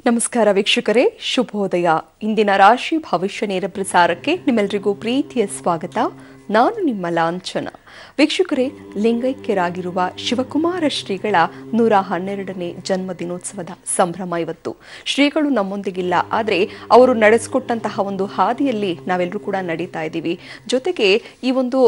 ನಮಸ್ಕಾರ ವೀಕ್ಷಕರೇ, ಶುಭೋದಯ. ಇಂದಿನ ರಾಶಿ ಭವಿಷ್ಯ ನೇರ ಪ್ರಸಾರಕ್ಕೆ ನಿಮ್ಮೆಲ್ಲರಿಗೂ ಪ್ರೀತಿಯ ಸ್ವಾಗತ. ನಾನು ನಿಮ್ಮ ಲಾಂಛನ. ವೀಕ್ಷಕರೇ, ಲಿಂಗೈಕ್ಯರಾಗಿರುವ ಶಿವಕುಮಾರ ಶ್ರೀಗಳ 112ನೇ ಜನ್ಮ ದಿನೋತ್ಸವದ ಸಂಭ್ರಮ ಇವತ್ತು. ಶ್ರೀಗಳು ನಮ್ಮೊಂದಿಗಿಲ್ಲ, ಆದರೆ ಅವರು ನಡೆಸಿಕೊಟ್ಟಂತಹ ಒಂದು ಹಾದಿಯಲ್ಲಿ ನಾವೆಲ್ಲರೂ ಕೂಡ ನಡೀತಾ ಇದ್ದೀವಿ. ಜೊತೆಗೆ ಈ ಒಂದು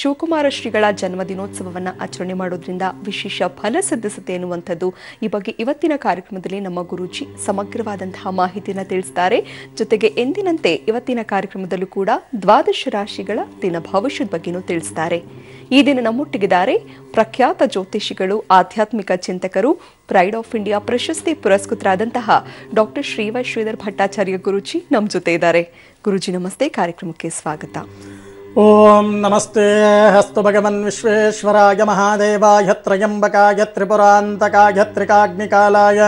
ಶಿವಕುಮಾರ ಶ್ರೀಗಳ ಜನ್ಮ ದಿನೋತ್ಸವವನ್ನು ಆಚರಣೆ ಮಾಡೋದ್ರಿಂದ ವಿಶೇಷ ಫಲ ಸಿದ್ಧಿಸುತ್ತೆ ಎನ್ನುವಂಥದ್ದು ಈ ಬಗ್ಗೆ ಇವತ್ತಿನ ಕಾರ್ಯಕ್ರಮದಲ್ಲಿ ನಮ್ಮ ಗುರೂಜಿ ಸಮಗ್ರವಾದಂತಹ ಮಾಹಿತಿಯನ್ನು ತಿಳಿಸ್ತಾರೆ. ಜೊತೆಗೆ ಎಂದಿನಂತೆ ಇವತ್ತಿನ ಕಾರ್ಯಕ್ರಮದಲ್ಲೂ ಕೂಡ ದ್ವಾದಶ ರಾಶಿಗಳ ದಿನ ಭವಿಷ್ಯದ ಬಗ್ಗೆನೂ ತಿಳಿಸ್ತಾರೆ. ಈ ದಿನ ನಮ್ಮೊಟ್ಟಿಗಿದ್ದಾರೆ ಪ್ರಖ್ಯಾತ ಜ್ಯೋತಿಷಿಗಳು, ಆಧ್ಯಾತ್ಮಿಕ ಚಿಂತಕರು, ಪ್ರೈಡ್ ಆಫ್ ಇಂಡಿಯಾ ಪ್ರಶಸ್ತಿ ಪುರಸ್ಕೃತರಾದಂತಹ ಡಾಕ್ಟರ್ ಶ್ರೀಧರ್ ಭಟ್ಟಾಚಾರ್ಯ ಗುರೂಜಿ ನಮ್ಮ ಜೊತೆ ಇದ್ದಾರೆ. ಗುರೂಜಿ ನಮಸ್ತೆ, ಕಾರ್ಯಕ್ರಮಕ್ಕೆ ಸ್ವಾಗತ. ಓಂ ನಮಸ್ತೆ ಹಸ್ತು ಭಗವನ್ ವಿಶ್ವೇಶ್ವರಾಯ ಮಹಾದೇವಾಯ ತ್ರಯಂಬಕಾಯ ತ್ರಿಪುರಾಂತಕಾಯ ತ್ರಿಕಾಗ್ನಿಕಾಲಾಯ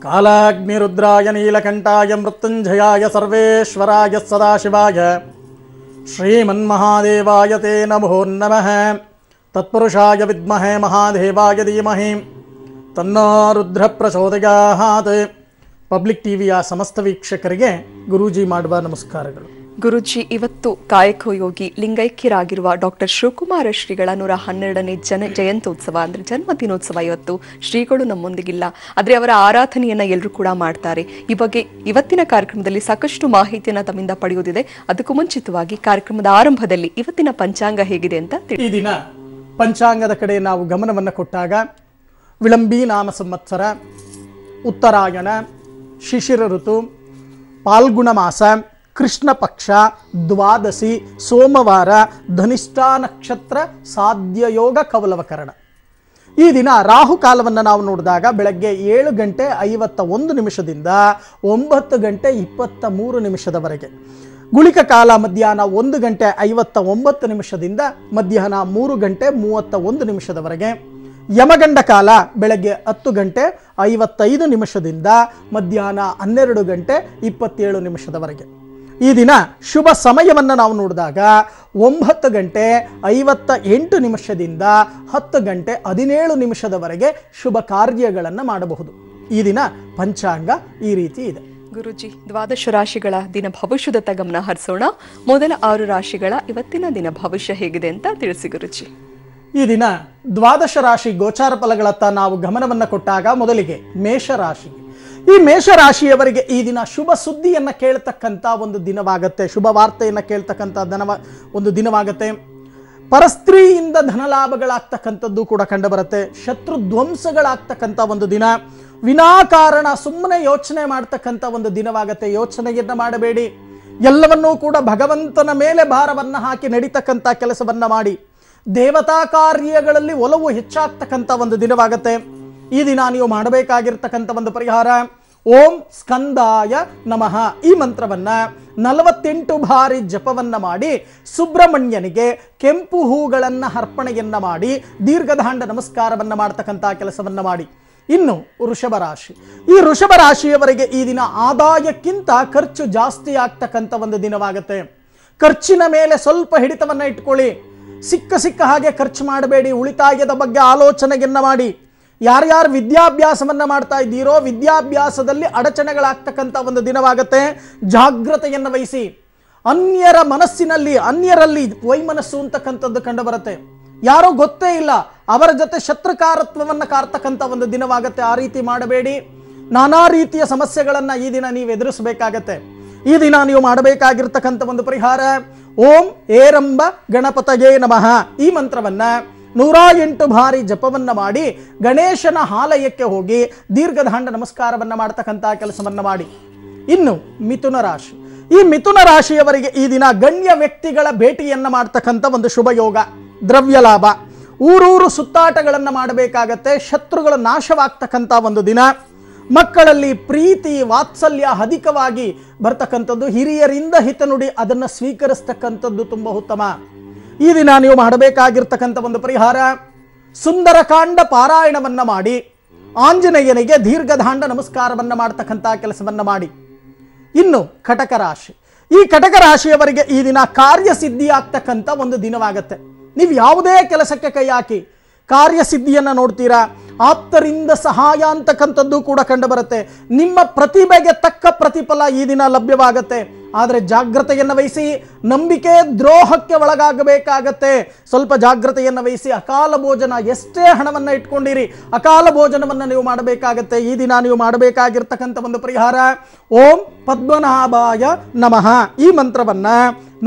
ಕಾಲಾಗ್ನಿರುದ್ರಾಯ ನೀಲಕಂಠಾಯ ಮೃತ್ಯುಂಜಯಾಯ ಸರ್ವೇಶ್ವರಾಯ ಸದಾಶಿವಾಯ ಶ್ರೀಮನ್ಮಹಾದೇವಾಯ ತೇ ನಮೋ ನಮಃ. ತತ್ಪುರುಷಾಯ ವಿದ್ಮಹೇ ಮಹಾದೇವಾಯ ಧೀಮಹಿ ತನ್ನೋ ರುದ್ರ ಪ್ರಚೋದಯಾತ್. ಪಬ್ಲಿಕ್ ಟಿವಿಯ ಸಮಸ್ತ ವೀಕ್ಷಕರಿಗೆ ಗುರೂಜಿ ಮಾಡುವ ನಮಸ್ಕಾರಗಳು. ಗುರೂಜಿ, ಇವತ್ತು ಕಾಯಕಯೋಗಿ ಲಿಂಗೈಕ್ಯರಾಗಿರುವ ಡಾಕ್ಟರ್ ಶಿವಕುಮಾರ ಶ್ರೀಗಳ 112ನೇ ಜಯಂತ್ಯೋತ್ಸವ ಅಂದ್ರೆ ಜನ್ಮ ದಿನೋತ್ಸವ. ಇವತ್ತು ಶ್ರೀಗಳು ನಮ್ಮೊಂದಿಗಿಲ್ಲ, ಆದರೆ ಅವರ ಆರಾಧನೆಯನ್ನ ಎಲ್ಲರೂ ಕೂಡ ಮಾಡ್ತಾರೆ. ಈ ಬಗ್ಗೆ ಇವತ್ತಿನ ಕಾರ್ಯಕ್ರಮದಲ್ಲಿ ಸಾಕಷ್ಟು ಮಾಹಿತಿಯನ್ನ ತಮ್ಮಿಂದ ಪಡೆಯುವುದಿದೆ. ಅದಕ್ಕೂ ಮುಂಚಿತವಾಗಿ ಕಾರ್ಯಕ್ರಮದ ಆರಂಭದಲ್ಲಿ ಇವತ್ತಿನ ಪಂಚಾಂಗ ಹೇಗಿದೆ ಅಂತ ಈ ದಿನ ಪಂಚಾಂಗದ ಕಡೆ ನಾವು ಗಮನವನ್ನು ಕೊಟ್ಟಾಗ ವಿಳಂಬಿ ನಾಮ ಸಂವತ್ಸರ, ಉತ್ತರಾಯಣ, ಶಿಶಿರ ಋತು, ಪಾಲ್ಗುಣ ಮಾಸ, ಕೃಷ್ಣ ಪಕ್ಷ, ದ್ವಾದಶಿ, ಸೋಮವಾರ, ಧನಿಷ್ಠ ನಕ್ಷತ್ರ, ಸಾಧ್ಯ ಯೋಗ, ಕವಲವಕರಣ. ಈ ದಿನ ರಾಹುಕಾಲವನ್ನು ನಾವು ನೋಡಿದಾಗ ಬೆಳಗ್ಗೆ 7:51 9:23 ಗುಳಿಕ ಕಾಲ ಮಧ್ಯಾಹ್ನ 1:59 ಮಧ್ಯಾಹ್ನ 3:31 ಯಮಗಂಡ ಕಾಲ ಬೆಳಗ್ಗೆ 10:55 ಮಧ್ಯಾಹ್ನ 12:27 ಈ ದಿನ ಶುಭ ಸಮಯವನ್ನು ನಾವು ನೋಡಿದಾಗ 9:58 10:17 ಶುಭ ಕಾರ್ಯಗಳನ್ನು ಮಾಡಬಹುದು. ಈ ದಿನ ಪಂಚಾಂಗ ಈ ರೀತಿ ಇದೆ. ಗುರೂಜಿ, ದ್ವಾದಶ ರಾಶಿಗಳ ದಿನ ಭವಿಷ್ಯದತ್ತ ಗಮನ ಹರಿಸೋಣ. ಮೊದಲ 6 ರಾಶಿಗಳ ಇವತ್ತಿನ ದಿನ ಭವಿಷ್ಯ ಹೇಗಿದೆ ಅಂತ ತಿಳಿಸಿ ಗುರೂಜಿ. ಈ ದಿನ ದ್ವಾದಶ ರಾಶಿ ಗೋಚಾರ ಫಲಗಳತ್ತ ನಾವು ಗಮನವನ್ನು ಕೊಟ್ಟಾಗ ಮೊದಲಿಗೆ ಮೇಷರಾಶಿ. ಈ ಮೇಷರಾಶಿಯವರಿಗೆ ಈ ದಿನ ಶುಭ ಸುದ್ದಿಯನ್ನು ಕೇಳ್ತಕ್ಕಂಥ ಒಂದು ದಿನವಾಗತ್ತೆ. ಶುಭ ವಾರ್ತೆಯನ್ನು ಕೇಳ್ತಕ್ಕಂಥ ಒಂದು ದಿನವಾಗತ್ತೆ. ಪರಸ್ತ್ರೀಯಿಂದ ಧನಲಾಭಗಳಾಗ್ತಕ್ಕಂಥದ್ದು ಕೂಡ ಕಂಡುಬರುತ್ತೆ. ಶತ್ರು ಧ್ವಂಸಗಳಾಗ್ತಕ್ಕಂಥ ಒಂದು ದಿನ. ವಿನಾಕಾರಣ ಸುಮ್ಮನೆ ಯೋಚನೆ ಮಾಡ್ತಕ್ಕಂಥ ಒಂದು ದಿನವಾಗತ್ತೆ. ಯೋಚನೆಯನ್ನ ಮಾಡಬೇಡಿ, ಎಲ್ಲವನ್ನೂ ಕೂಡ ಭಗವಂತನ ಮೇಲೆ ಭಾರವನ್ನು ಹಾಕಿ ನಡೀತಕ್ಕಂಥ ಕೆಲಸವನ್ನ ಮಾಡಿ. ದೇವತಾ ಕಾರ್ಯಗಳಲ್ಲಿ ಒಲವು ಹೆಚ್ಚಾಗ್ತಕ್ಕಂಥ ಒಂದು ದಿನವಾಗತ್ತೆ. ಈ ದಿನ ನೀವು ಮಾಡಬೇಕಾಗಿರ್ತಕ್ಕಂಥ ಒಂದು ಪರಿಹಾರ, ಓಂ ಸ್ಕಂದಾಯ ನಮಃ ಈ ಮಂತ್ರವನ್ನ 48 ಬಾರಿ ಜಪವನ್ನ ಮಾಡಿ ಸುಬ್ರಹ್ಮಣ್ಯನಿಗೆ ಕೆಂಪು ಹೂಗಳನ್ನ ಅರ್ಪಣೆಯನ್ನ ಮಾಡಿ ದೀರ್ಘದಾಂಡ ನಮಸ್ಕಾರವನ್ನ ಮಾಡ್ತಕ್ಕಂಥ ಕೆಲಸವನ್ನ ಮಾಡಿ. ಇನ್ನು ವೃಷಭ ರಾಶಿ. ಈ ವೃಷಭ ರಾಶಿಯವರಿಗೆ ಈ ದಿನ ಆದಾಯಕ್ಕಿಂತ ಖರ್ಚು ಜಾಸ್ತಿ ಆಗ್ತಕ್ಕಂಥ ಒಂದು ದಿನವಾಗತ್ತೆ. ಖರ್ಚಿನ ಮೇಲೆ ಸ್ವಲ್ಪ ಹಿಡಿತವನ್ನ ಇಟ್ಕೊಳ್ಳಿ. ಸಿಕ್ಕ ಹಾಗೆ ಖರ್ಚು ಮಾಡಬೇಡಿ. ಉಳಿತಾಯದ ಬಗ್ಗೆ ಆಲೋಚನೆಯನ್ನ ಮಾಡಿ. ಯಾರ್ಯಾರು ವಿದ್ಯಾಭ್ಯಾಸವನ್ನ ಮಾಡ್ತಾ ಇದ್ದೀರೋ ವಿದ್ಯಾಭ್ಯಾಸದಲ್ಲಿ ಅಡಚಣೆಗಳಾಗ್ತಕ್ಕಂಥ ಒಂದು ದಿನವಾಗತ್ತೆ. ಜಾಗ್ರತೆಯನ್ನು ವಹಿಸಿ. ಅನ್ಯರಲ್ಲಿ ವೈಮನಸ್ಸು ಅಂತಕ್ಕಂಥದ್ದು ಕಂಡು ಬರುತ್ತೆ. ಯಾರೋ ಗೊತ್ತೇ ಇಲ್ಲ, ಅವರ ಜೊತೆ ಶತ್ರುಕಾರತ್ವವನ್ನು ಕಾರ್ತಕ್ಕಂಥ ಒಂದು ದಿನವಾಗತ್ತೆ. ಆ ರೀತಿ ಮಾಡಬೇಡಿ. ನಾನಾ ರೀತಿಯ ಸಮಸ್ಯೆಗಳನ್ನ ಈ ದಿನ ನೀವು ಎದುರಿಸಬೇಕಾಗತ್ತೆ. ಈ ದಿನ ನೀವು ಮಾಡಬೇಕಾಗಿರ್ತಕ್ಕಂಥ ಒಂದು ಪರಿಹಾರ, ಓಂ ಏರಂಬ ಗಣಪತಯೇ ನಮಃ ಈ ಮಂತ್ರವನ್ನ 108 ಬಾರಿ ಜಪವನ್ನ ಮಾಡಿ ಗಣೇಶನ ಆಲಯಕ್ಕೆ ಹೋಗಿ ದೀರ್ಘದಾಂಡ ನಮಸ್ಕಾರವನ್ನ ಮಾಡ್ತಕ್ಕಂಥ ಕೆಲಸವನ್ನ ಮಾಡಿ. ಇನ್ನು ಮಿಥುನ ರಾಶಿ. ಈ ಮಿಥುನ ರಾಶಿಯವರಿಗೆ ಈ ದಿನ ಗಣ್ಯ ವ್ಯಕ್ತಿಗಳ ಭೇಟಿಯನ್ನ ಮಾಡ್ತಕ್ಕಂಥ ಒಂದು ಶುಭ ಯೋಗ, ದ್ರವ್ಯ ಲಾಭ, ಊರೂರು ಸುತ್ತಾಟಗಳನ್ನು ಮಾಡಬೇಕಾಗತ್ತೆ. ಶತ್ರುಗಳ ನಾಶವಾಗ್ತಕ್ಕಂಥ ಒಂದು ದಿನ. ಮಕ್ಕಳಲ್ಲಿ ಪ್ರೀತಿ ವಾತ್ಸಲ್ಯ ಅಧಿಕವಾಗಿ ಬರ್ತಕ್ಕಂಥದ್ದು. ಹಿರಿಯರಿಂದ ಹಿತನುಡಿ ಅದನ್ನು ಸ್ವೀಕರಿಸ್ತಕ್ಕಂಥದ್ದು ತುಂಬ ಉತ್ತಮ. ಈ ದಿನ ನೀವು ಮಾಡಬೇಕಾಗಿರ್ತಕ್ಕಂಥ ಒಂದು ಪರಿಹಾರ, ಸುಂದರಕಾಂಡ ಪಾರಾಯಣವನ್ನ ಮಾಡಿ ಆಂಜನೇಯನಿಗೆ ದೀರ್ಘದಾಂಡ ನಮಸ್ಕಾರವನ್ನ ಮಾಡ್ತಕ್ಕಂಥ ಕೆಲಸವನ್ನ ಮಾಡಿ. ಇನ್ನು ಕಟಕ ರಾಶಿ. ಈ ಕಟಕ ರಾಶಿಯವರಿಗೆ ಈ ದಿನ ಕಾರ್ಯಸಿದ್ಧಿ ಆಗ್ತಕ್ಕಂಥ ಒಂದು ದಿನವಾಗತ್ತೆ. ನೀವು ಯಾವುದೇ ಕೆಲಸಕ್ಕೆ ಕೈ ಹಾಕಿ ಕಾರ್ಯಸಿದ್ಧಿಯನ್ನು ನೋಡ್ತೀರಾ. ಆಪ್ತರಿಂದ ಸಹಾಯ ಅಂತಕ್ಕಂಥದ್ದು ಕೂಡ ಕಂಡು ಬರುತ್ತೆ. ನಿಮ್ಮ ಪ್ರತಿಭೆಗೆ ತಕ್ಕ ಪ್ರತಿಫಲ ಈ ದಿನ ಲಭ್ಯವಾಗುತ್ತೆ. ಆದರೆ ಜಾಗ್ರತೆಯನ್ನು ವಹಿಸಿ, ನಂಬಿಕೆ ದ್ರೋಹಕ್ಕೆ ಒಳಗಾಗಬೇಕಾಗತ್ತೆ. ಸ್ವಲ್ಪ ಜಾಗ್ರತೆಯನ್ನು ವಹಿಸಿ. ಅಕಾಲ ಭೋಜನ, ಎಷ್ಟೇ ಹಣವನ್ನು ಇಟ್ಕೊಂಡಿರಿ, ಅಕಾಲ ಭೋಜನವನ್ನು ನೀವು ಮಾಡಬೇಕಾಗತ್ತೆ. ಈ ದಿನ ನೀವು ಮಾಡಬೇಕಾಗಿರ್ತಕ್ಕಂಥ ಒಂದು ಪರಿಹಾರ, ಓಂ ಪದ್ಮನಾಭಾಯ ನಮಃ ಈ ಮಂತ್ರವನ್ನ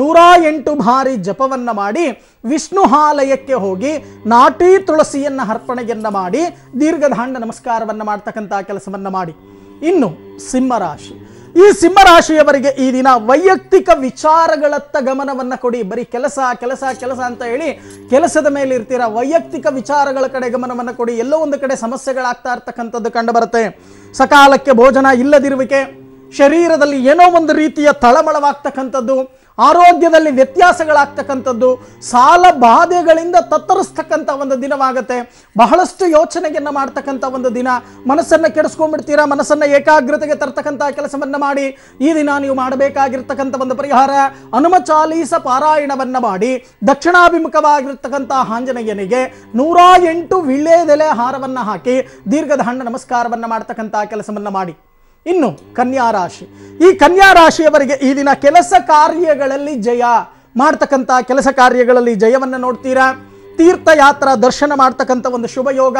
108 ಬಾರಿ ಜಪವನ್ನ ಮಾಡಿ ವಿಷ್ಣು ಆಲಯಕ್ಕೆ ಹೋಗಿ ನಾಟಿ ತುಳಸಿಯನ್ನ ಅರ್ಪಣೆಯನ್ನ ಮಾಡಿ ದೀರ್ಘದಾಂಡ ನಮಸ್ಕಾರವನ್ನ ಮಾಡ್ತಕ್ಕಂಥ ಕೆಲಸವನ್ನ ಮಾಡಿ. ಇನ್ನು ಸಿಂಹರಾಶಿ, ಈ ಸಿಂಹರಾಶಿಯವರಿಗೆ ಈ ದಿನ ವೈಯಕ್ತಿಕ ವಿಚಾರಗಳತ್ತ ಗಮನವನ್ನ ಕೊಡಿ. ಬರೀ ಕೆಲಸ ಕೆಲಸ ಕೆಲಸ ಅಂತ ಹೇಳಿ ಕೆಲಸದ ಮೇಲೆ ಇರ್ತೀರಾ, ವೈಯಕ್ತಿಕ ವಿಚಾರಗಳ ಕಡೆ ಗಮನವನ್ನು ಕೊಡಿ. ಎಲ್ಲೋ ಒಂದು ಕಡೆ ಸಮಸ್ಯೆಗಳಾಗ್ತಾ ಇರ್ತಕ್ಕಂಥದ್ದು ಕಂಡು ಬರುತ್ತೆ. ಸಕಾಲಕ್ಕೆ ಭೋಜನ ಇಲ್ಲದಿರುವಿಕೆ, ಶರೀರದಲ್ಲಿ ಏನೋ ಒಂದು ರೀತಿಯ ತಳಮಳವಾಗ್ತಕ್ಕಂಥದ್ದು, ಆರೋಗ್ಯದಲ್ಲಿ ವ್ಯತ್ಯಾಸಗಳಾಗ್ತಕ್ಕಂಥದ್ದು, ಸಾಲ ಬಾಧೆಗಳಿಂದ ತತ್ತರಿಸ್ತಕ್ಕಂಥ ಒಂದು ದಿನವಾಗುತ್ತೆ. ಬಹಳಷ್ಟು ಯೋಚನೆಯನ್ನು ಮಾಡ್ತಕ್ಕಂಥ ಒಂದು ದಿನ. ಮನಸ್ಸನ್ನು ಕೆಡಿಸ್ಕೊಂಡ್ಬಿಡ್ತೀರಾ, ಮನಸ್ಸನ್ನು ಏಕಾಗ್ರತೆಗೆ ತರ್ತಕ್ಕಂಥ ಕೆಲಸವನ್ನ ಮಾಡಿ. ಈ ದಿನ ನೀವು ಮಾಡಬೇಕಾಗಿರ್ತಕ್ಕಂಥ ಒಂದು ಪರಿಹಾರ, ಹನುಮ ಚಾಲೀಸ ಪಾರಾಯಣವನ್ನ ಮಾಡಿ ದಕ್ಷಿಣಾಭಿಮುಖವಾಗಿರ್ತಕ್ಕಂಥ ಆಂಜನೇಯನಿಗೆ 108 ವೀಳ್ಯದೆಲೆ ಹಾರವನ್ನ ಹಾಕಿ ದೀರ್ಘದಾಂಡ ನಮಸ್ಕಾರವನ್ನ ಮಾಡ್ತಕ್ಕಂಥ ಕೆಲಸವನ್ನ ಮಾಡಿ. ಇನ್ನು ಕನ್ಯಾ ರಾಶಿ, ಈ ಕನ್ಯಾ ರಾಶಿಯವರಿಗೆ ಈ ದಿನ ಕೆಲಸ ಕಾರ್ಯಗಳಲ್ಲಿ ಜಯ ಮಾಡ್ತಕ್ಕಂಥ ಕೆಲಸ ಕಾರ್ಯಗಳಲ್ಲಿ ಜಯವನ್ನು ನೋಡ್ತೀರಾ. ತೀರ್ಥಯಾತ್ರಾ ದರ್ಶನ ಮಾಡ್ತಕ್ಕಂಥ ಒಂದು ಶುಭ ಯೋಗ.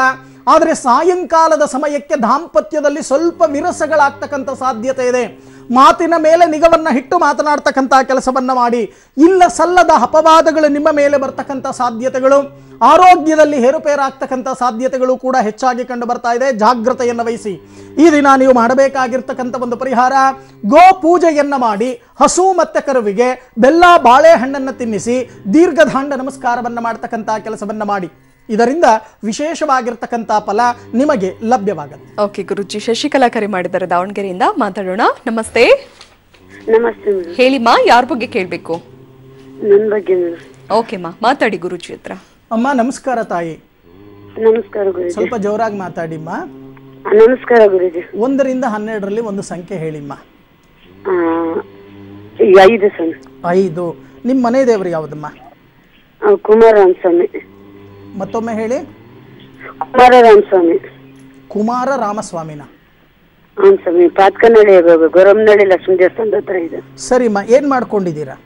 ಆದರೆ ಸಾಯಂಕಾಲದ ಸಮಯಕ್ಕೆ ದಾಂಪತ್ಯದಲ್ಲಿ ಸ್ವಲ್ಪ ವಿರಸಗಳಾಗ್ತಕ್ಕಂಥ ಸಾಧ್ಯತೆ ಇದೆ. ಮಾತಿನ ಮೇಲೆ ನಿಗವನ್ನ ಇಟ್ಟು ಮಾತನಾಡ್ತಕ್ಕಂಥ ಕೆಲಸವನ್ನ ಮಾಡಿ. ಇಲ್ಲ ಸಲ್ಲದ ಅಪವಾದಗಳು ನಿಮ್ಮ ಮೇಲೆ ಬರ್ತಕ್ಕಂಥ ಸಾಧ್ಯತೆಗಳು, ಆರೋಗ್ಯದಲ್ಲಿ ಹೇರುಪೇರಾಗ್ತಕ್ಕಂಥ ಸಾಧ್ಯತೆಗಳು ಕೂಡ ಹೆಚ್ಚಾಗಿ ಕಂಡು ಬರ್ತಾ ಇದೆ. ಜಾಗ್ರತೆಯನ್ನು ವಹಿಸಿ. ಈ ದಿನ ನೀವು ಮಾಡಬೇಕಾಗಿರ್ತಕ್ಕಂಥ ಒಂದು ಪರಿಹಾರ, ಗೋ ಪೂಜೆಯನ್ನ ಮಾಡಿ ಹಸು ಮತ್ತೆ ಕರುವಿಗೆ ಬೆಲ್ಲ ಬಾಳೆಹಣ್ಣನ್ನು ತಿನ್ನಿಸಿ ದೀರ್ಘದಾಂಡ ನಮಸ್ಕಾರವನ್ನ ಮಾಡ್ತಕ್ಕಂಥ ಕೆಲಸವನ್ನ ಮಾಡಿ. ಇದರಿಂದ ವಿಶೇಷವಾಗಿರ್ತಕ್ಕಂಥ ಫಲ ನಿಮಗೆ ಲಭ್ಯವಾಗುತ್ತೆ. ಓಕೆ ಗುರುಜಿ, ಶಶಿಕಲಾ ಕರೆ ಮಾಡಿದ್ದಾರೆ ದಾವಣಗೆರೆಯಿಂದ, ಮಾತಾಡೋಣ. ನಮಸ್ತೆ. ನಮಸ್ತೆ. ಹೇಳಿಮ್ಮ, ಯಾರ ಬಗ್ಗೆ ಕೇಳಬೇಕು? ನನ್ನ ಬಗ್ಗೆ. ಓಕೆ ಮಾ, ಮಾತಾಡಿ ಗುರುಜಿ ಹತ್ರ. ಅಮ್ಮ ನಮಸ್ಕಾರ ತಾಯಿ. ನಮಸ್ಕಾರ ಗುರುಜಿ. ಸ್ವಲ್ಪ ಜೋರಾಗಿ ಮಾತಾಡಿಮ್ಮ. ನಮಸ್ಕಾರ ಗುರುಜಿ. 1 ರಿಂದ 12ರಲ್ಲಿ ಒಂದು ಸಂಖ್ಯೆ ಹೇಳಿಮ್ಮ. 5 ಸರ್. 5. ನಿಮ್ಮ ಮನೆ ದೇವರು ಯಾವುದಮ್ಮ? ಕುಮಾರರಾಮ ಸ್ವಾಮಿ. ಮತ್ತೊಮ್ಮೆ ಹೇಳಿ. ಕುಮಾರರಾಮ ಸ್ವಾಮಿ. ಕುಮಾರ ರಾಮಸ್ವಾಮಿನ? ಹ್ಞೂ ಸ್ವಾಮಿ. ಪಾತ್ಕನಹಳ್ಳಿ ಗೊರವನಹಳ್ಳಿ ಲಕ್ಷ್ಮೀ ದೇವಸ್ಥಾನದ ಹತ್ರ ಇದೆ. ಸರಿಮ್ಮ, ಏನ್ ಮಾಡ್ಕೊಂಡಿದ್ದೀರಾ?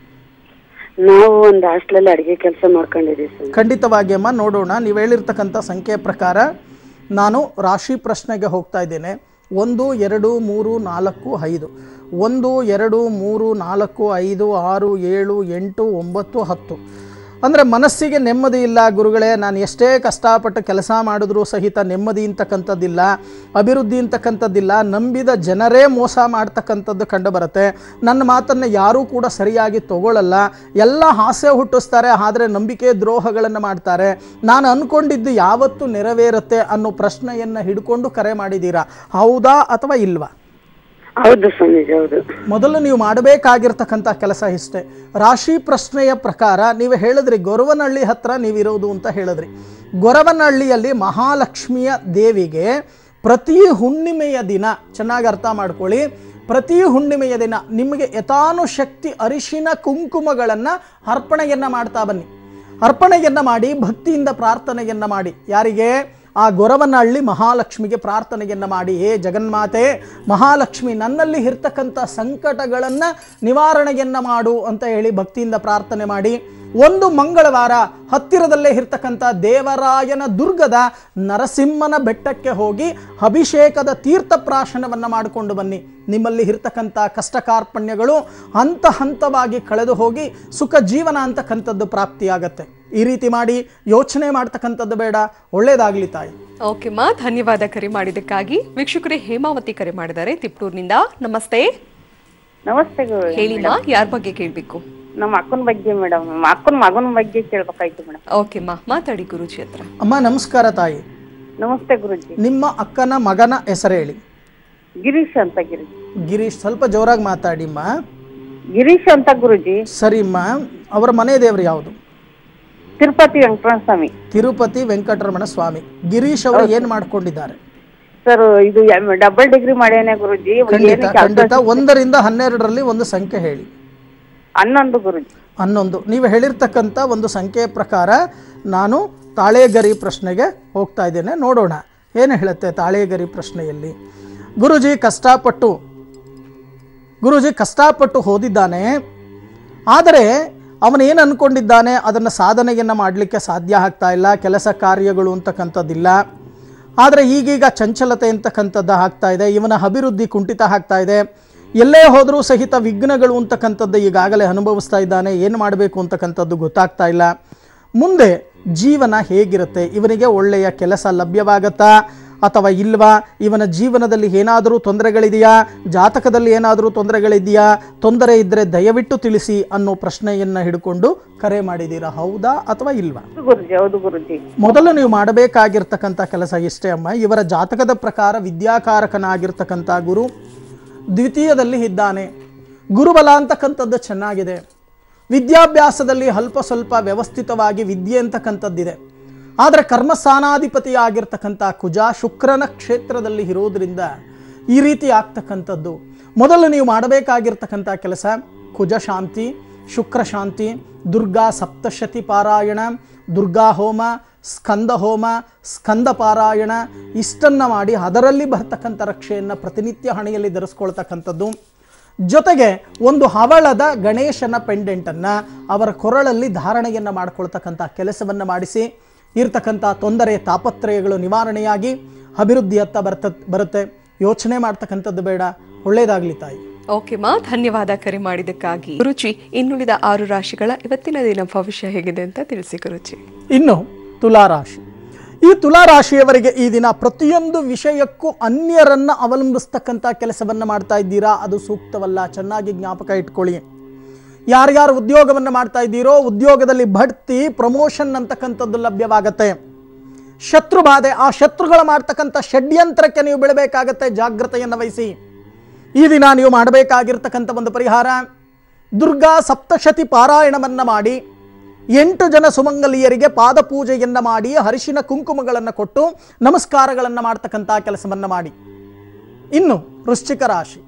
ನಾವು ಒಂದು ಹಾಸ್ಟೆಲಲ್ಲಿ ಅಡಿಗೆ ಕೆಲಸ ಮಾಡ್ಕೊಂಡಿದ್ದೀವಿ ಸರ್. ಖಂಡಿತವಾಗಿ ಅಮ್ಮ, ನೋಡೋಣ. ನೀವು ಹೇಳಿರ್ತಕ್ಕಂಥ ಸಂಖ್ಯೆ ಪ್ರಕಾರ ನಾನು ರಾಶಿ ಪ್ರಶ್ನೆಗೆ ಹೋಗ್ತಾ ಇದ್ದೇನೆ. 1 2 3 4 5. 1 2 3 4 5 6 7 8 9 10. ಅಂದರೆ ಮನಸ್ಸಿಗೆ ನೆಮ್ಮದಿ ಇಲ್ಲ ಗುರುಗಳೇ, ನಾನು ಎಷ್ಟೇ ಕಷ್ಟಪಟ್ಟು ಕೆಲಸ ಮಾಡಿದ್ರೂ ಸಹಿತ ನೆಮ್ಮದಿ ಅಂತಕ್ಕಂಥದ್ದಿಲ್ಲ, ಅಭಿವೃದ್ಧಿ ಅಂತಕ್ಕಂಥದ್ದಿಲ್ಲ, ನಂಬಿದ ಜನರೇ ಮೋಸ ಮಾಡ್ತಕ್ಕಂಥದ್ದು ಕಂಡು ಬರುತ್ತೆ. ನನ್ನ ಮಾತನ್ನು ಯಾರೂ ಕೂಡ ಸರಿಯಾಗಿ ತಗೊಳ್ಳಲ್ಲ, ಎಲ್ಲ ಆಸೆ ಹುಟ್ಟಿಸ್ತಾರೆ, ಆದರೆ ನಂಬಿಕೆ ದ್ರೋಹಗಳನ್ನು ಮಾಡ್ತಾರೆ. ನಾನು ಅಂದ್ಕೊಂಡಿದ್ದು ಯಾವತ್ತು ನೆರವೇರುತ್ತೆ ಅನ್ನೋ ಪ್ರಶ್ನೆಯನ್ನು ಹಿಡ್ಕೊಂಡು ಕರೆ ಮಾಡಿದ್ದೀರಾ, ಹೌದಾ ಅಥವಾ ಇಲ್ವಾ? ಹೌದು ಸ್ವಾಮೀಜಿ, ಹೌದು. ಮೊದಲು ನೀವು ಮಾಡಬೇಕಾಗಿರ್ತಕ್ಕಂಥ ಕೆಲಸ ಇಷ್ಟೇ. ರಾಶಿ ಪ್ರಶ್ನೆಯ ಪ್ರಕಾರ ನೀವು ಹೇಳಿದ್ರಿ ಗೊರವನಹಳ್ಳಿ ಹತ್ರ ನೀವಿರೋದು ಅಂತ ಹೇಳಿದ್ರಿ. ಗೊರವನಹಳ್ಳಿಯಲ್ಲಿ ಮಹಾಲಕ್ಷ್ಮಿಯ ದೇವಿಗೆ ಪ್ರತಿ ಹುಣ್ಣಿಮೆಯ ದಿನ, ಚೆನ್ನಾಗಿ ಅರ್ಥ ಮಾಡ್ಕೊಳ್ಳಿ, ಪ್ರತಿ ಹುಣ್ಣಿಮೆಯ ದಿನ ನಿಮಗೆ ಯಥಾನುಶಕ್ತಿ ಅರಿಶಿನ ಕುಂಕುಮಗಳನ್ನು ಅರ್ಪಣೆಯನ್ನು ಮಾಡ್ತಾ ಬನ್ನಿ. ಅರ್ಪಣೆಯನ್ನು ಮಾಡಿ ಭಕ್ತಿಯಿಂದ ಪ್ರಾರ್ಥನೆಯನ್ನು ಮಾಡಿ. ಯಾರಿಗೆ? ಆ ಗೊರವನಹಳ್ಳಿ ಮಹಾಲಕ್ಷ್ಮಿಗೆ ಪ್ರಾರ್ಥನೆಯನ್ನು ಮಾಡಿ. ಹೇ ಜಗನ್ಮಾತೆ ಮಹಾಲಕ್ಷ್ಮಿ, ನನ್ನಲ್ಲಿ ಇರ್ತಕ್ಕಂಥ ಸಂಕಟಗಳನ್ನು ನಿವಾರಣೆಯನ್ನು ಮಾಡು ಅಂತ ಹೇಳಿ ಭಕ್ತಿಯಿಂದ ಪ್ರಾರ್ಥನೆ ಮಾಡಿ. ಒಂದು ಮಂಗಳವಾರ ಹತ್ತಿರದಲ್ಲೇ ಇರ್ತಕ್ಕಂಥ ದೇವರಾಯನ ದುರ್ಗದ ನರಸಿಂಹನ ಬೆಟ್ಟಕ್ಕೆ ಹೋಗಿ ಅಭಿಷೇಕದ ತೀರ್ಥ ಪ್ರಾಶನವನ್ನು ಮಾಡಿಕೊಂಡು ಬನ್ನಿ. ನಿಮ್ಮಲ್ಲಿ ಇರ್ತಕ್ಕಂಥ ಕಷ್ಟ ಕಾರ್ಪಣ್ಯಗಳು ಹಂತ ಹಂತವಾಗಿ ಕಳೆದು ಹೋಗಿ ಸುಖ ಜೀವನ ಅಂತಕ್ಕಂಥದ್ದು ಪ್ರಾಪ್ತಿಯಾಗತ್ತೆ. ಈ ರೀತಿ ಮಾಡಿ, ಯೋಚನೆ ಮಾಡ್ತಕ್ಕಂಥದ್ದು ಬೇಡ. ಒಳ್ಳೇದಾಗ್ಲಿ ತಾಯಿ. ಓಕೆ ಮಾ, ಧನ್ಯವಾದ ಕರೆ ಮಾಡಿದ್ದಕ್ಕಾಗಿ. ವೀಕ್ಷಕರೇ, ಹೇಮಾವತಿ ಕರೆ ಮಾಡಿದ್ದಾರೆ ತಿಪ್ಟೂರಿನಿಂದ. ನಮಸ್ತೆ. ನಮಸ್ತೆ. ಹೇಳಿ ಮಾ, ಯಾರ ಬಗ್ಗೆ ಕೇಳಬೇಕು? ನಮ್ಮ ಅಕ್ಕನ ಬಗ್ಗೆ ಮೇಡಮ್, ಅಕ್ಕನ ಮಗನ ಬಗ್ಗೆ ಕೇಳ್ಬೇಕಾಯ್ತು ಮೇಡಮ್. ಓಕೆ ಮಾ, ಮಾತಾಡಿ ಗುರುಜಿ ಹತ್ರ. ಅಮ್ಮ ನಮಸ್ಕಾರ ತಾಯಿ. ನಮಸ್ತೆ ಗುರುಜಿ. ನಿಮ್ಮ ಅಕ್ಕನ ಮಗನ ಹೆಸರು ಹೇಳಿ. ಗಿರೀಶ್ ಅಂತ. ಗಿರೀಶ್, ಸ್ವಲ್ಪ ಜೋರಾಗಿ ಮಾತಾಡಿಮ್ಮ. ಗಿರೀಶ್ ಅಂತ ಗುರುಜಿ. ಸರಿಮ್ಮ, ಅವರ ಮನೆ ದೇವರು ಯಾವುದು? ತಿರುಪತಿ ವೆಂಕಟರಮಣ ಸ್ವಾಮಿ. ತಿರುಪತಿ ವೆಂಕಟರಮಣ ಸ್ವಾಮಿ. ಗಿರೀಶ್ ಅವರು ಏನ್ ಮಾಡ್ಕೊಂಡಿದ್ದಾರೆ ಸರ್? ಇದು ಡಬಲ್ ಡಿಗ್ರಿ ಮಾಡ್ಯಾನೆ ಗುರುಜಿ. ಖಂಡಿತ ಖಂಡಿತ. 1 ರಿಂದ 12ರಲ್ಲಿ ಒಂದು ಸಂಖ್ಯೆ ಹೇಳಿ. 11 ಗುರುಜಿ. 11. ನೀವು ಹೇಳಿರ್ತಕ್ಕಂಥ ಒಂದು ಸಂಖ್ಯೆಯ ಪ್ರಕಾರ ನಾನು ತಾಳೆಗರಿ ಪ್ರಶ್ನೆಗೆ ಹೋಗ್ತಾ ಇದ್ದೇನೆ. ನೋಡೋಣ ಏನು ಹೇಳುತ್ತೆ ತಾಳೇಗರಿ ಪ್ರಶ್ನೆಯಲ್ಲಿ? ಗುರುಜಿ ಕಷ್ಟಪಟ್ಟು ಓದಿದ್ದಾನೆ, ಆದರೆ ಅವನೇನು ಅಂದ್ಕೊಂಡಿದ್ದಾನೆ ಅದನ್ನು ಸಾಧನೆಯನ್ನು ಮಾಡಲಿಕ್ಕೆ ಸಾಧ್ಯ ಆಗ್ತಾ ಇಲ್ಲ, ಕೆಲಸ ಕಾರ್ಯಗಳು ಅಂತಕ್ಕಂಥದ್ದಿಲ್ಲ. ಆದರೆ ಈಗೀಗ ಚಂಚಲತೆ ಅಂತಕ್ಕಂಥದ್ದು ಆಗ್ತಾ ಇದೆ, ಇವನ ಅಭಿವೃದ್ಧಿ ಕುಂಠಿತ ಆಗ್ತಾ ಇದೆ, ಎಲ್ಲೇ ಹೋದರೂ ಸಹಿತ ವಿಘ್ನಗಳು ಅಂತಕ್ಕಂಥದ್ದು ಈಗಾಗಲೇ ಅನುಭವಿಸ್ತಾ ಇದ್ದಾನೆ, ಏನು ಮಾಡಬೇಕು ಅಂತಕ್ಕಂಥದ್ದು ಗೊತ್ತಾಗ್ತಾ ಇಲ್ಲ. ಮುಂದೆ ಜೀವನ ಹೇಗಿರುತ್ತೆ, ಇವನಿಗೆ ಒಳ್ಳೆಯ ಕೆಲಸ ಲಭ್ಯವಾಗುತ್ತಾ ಅಥವಾ ಇಲ್ವಾ, ಇವನ ಜೀವನದಲ್ಲಿ ಏನಾದರೂ ತೊಂದರೆಗಳಿದೆಯಾ, ಜಾತಕದಲ್ಲಿ ಏನಾದರೂ ತೊಂದರೆಗಳಿದೆಯಾ, ತೊಂದರೆ ಇದ್ದರೆ ದಯವಿಟ್ಟು ತಿಳಿಸಿ ಅನ್ನೋ ಪ್ರಶ್ನೆಯನ್ನು ಹಿಡ್ಕೊಂಡು ಕರೆ ಮಾಡಿದ್ದೀರಾ, ಹೌದಾ ಅಥವಾ ಇಲ್ವಾ? ಹೌದು ಗುರುಜಿ. ಮೊದಲು ನೀವು ಮಾಡಬೇಕಾಗಿರ್ತಕ್ಕಂಥ ಕೆಲಸ ಇಷ್ಟೇ ಅಮ್ಮ. ಇವರ ಜಾತಕದ ಪ್ರಕಾರ ವಿದ್ಯಾಕಾರಕನಾಗಿರ್ತಕ್ಕಂಥ ಗುರು ದ್ವಿತೀಯದಲ್ಲಿ ಇದ್ದಾನೆ, ಗುರುಬಲ ಅಂತಕ್ಕಂಥದ್ದು ಚೆನ್ನಾಗಿದೆ, ವಿದ್ಯಾಭ್ಯಾಸದಲ್ಲಿ ಅಲ್ಪ ಸ್ವಲ್ಪ ವ್ಯವಸ್ಥಿತವಾಗಿ ವಿದ್ಯೆ ಅಂತಕ್ಕಂಥದ್ದಿದೆ. ಆದರೆ ಕರ್ಮಸ್ಥಾನಾಧಿಪತಿ ಆಗಿರ್ತಕ್ಕಂಥ ಕುಜ ಶುಕ್ರನ ಕ್ಷೇತ್ರದಲ್ಲಿ ಇರೋದ್ರಿಂದ ಈ ರೀತಿ ಆಗ್ತಕ್ಕಂಥದ್ದು. ಮೊದಲು ನೀವು ಮಾಡಬೇಕಾಗಿರ್ತಕ್ಕಂಥ ಕೆಲಸ ಕುಜ ಶಾಂತಿ, ಶುಕ್ರ ಶಾಂತಿ, ದುರ್ಗಾ ಸಪ್ತಶತಿ ಪಾರಾಯಣ, ದುರ್ಗಾ ಹೋಮ, ಸ್ಕಂದ ಹೋಮ, ಸ್ಕಂದ ಪಾರಾಯಣ ಇಷ್ಟನ್ನು ಮಾಡಿ ಅದರಲ್ಲಿ ಬರ್ತಕ್ಕಂಥ ರಕ್ಷೆಯನ್ನು ಪ್ರತಿನಿತ್ಯ ಹಣೆಯಲ್ಲಿ ಧರಿಸ್ಕೊಳ್ತಕ್ಕಂಥದ್ದು. ಜೊತೆಗೆ ಒಂದು ಹವಳದ ಗಣೇಶನ ಪೆಂಡೆಂಟನ್ನು ಅವರ ಕೊರಳಲ್ಲಿ ಧಾರಣೆಯನ್ನು ಮಾಡಿಕೊಳ್ತಕ್ಕಂಥ ಕೆಲಸವನ್ನು ಮಾಡಿಸಿ ಇರ್ತಕ್ಕಂಥ ತೊಂದರೆ ತಾಪತ್ರಯಗಳು ನಿವಾರಣೆಯಾಗಿ ಅಭಿವೃದ್ಧಿಯತ್ತ ಬರುತ್ತೆ. ಯೋಚನೆ ಮಾಡ್ತಕ್ಕಂಥದ್ದು ಬೇಡ. ಒಳ್ಳೆಯದಾಗಲಿ ತಾಯಿ. ಓಕೆ ಮಾ, ಧನ್ಯವಾದ ಕರೆ ಮಾಡಿದ್ದಕ್ಕಾಗಿ. ಗುರುಜಿ, ಇನ್ನುಳಿದ 6 ರಾಶಿಗಳ ಇವತ್ತಿನ ದಿನ ಭವಿಷ್ಯ ಹೇಗಿದೆ ಅಂತ ತಿಳಿಸಿ ಗುರುಜಿ. ಇನ್ನು ತುಲಾರಾಶಿ. ಈ ತುಲಾರಾಶಿಯವರಿಗೆ ಈ ದಿನ ಪ್ರತಿಯೊಂದು ವಿಷಯಕ್ಕೂ ಅನ್ಯರನ್ನು ಅವಲಂಬಿಸ್ತಕ್ಕಂಥ ಕೆಲಸವನ್ನು ಮಾಡ್ತಾ ಇದ್ದೀರಾ, ಅದು ಸೂಕ್ತವಲ್ಲ. ಚೆನ್ನಾಗಿ ಜ್ಞಾಪಕ ಇಟ್ಕೊಳ್ಳಿ. ಯಾರ್ಯಾರು ಉದ್ಯೋಗವನ್ನು ಮಾಡ್ತಾ ಇದ್ದೀರೋ ಉದ್ಯೋಗದಲ್ಲಿ ಬಡ್ತಿ, ಪ್ರಮೋಷನ್ ಅಂತಕ್ಕಂಥದ್ದು ಲಭ್ಯವಾಗತ್ತೆ. ಶತ್ರು ಬಾಧೆ, ಆ ಶತ್ರುಗಳು ಮಾಡ್ತಕ್ಕಂಥ ಷಡ್ಯಂತ್ರಕ್ಕೆ ನೀವು ಬೀಳಬೇಕಾಗತ್ತೆ. ಜಾಗ್ರತೆಯನ್ನು ವಹಿಸಿ. ಈ ದಿನ ನೀವು ಮಾಡಬೇಕಾಗಿರ್ತಕ್ಕಂಥ ಒಂದು ಪರಿಹಾರ, ದುರ್ಗಾ ಸಪ್ತಶತಿ ಪಾರಾಯಣವನ್ನು ಮಾಡಿ 8 ಜನ ಸುಮಂಗಲಿಯರಿಗೆ ಪಾದ ಪೂಜೆಯನ್ನು ಮಾಡಿ ಅರಿಶಿನ ಕುಂಕುಮಗಳನ್ನು ಕೊಟ್ಟು ನಮಸ್ಕಾರಗಳನ್ನು ಮಾಡ್ತಕ್ಕಂಥ ಕೆಲಸವನ್ನು ಮಾಡಿ. ಇನ್ನು ವೃಶ್ಚಿಕ ರಾಶಿ.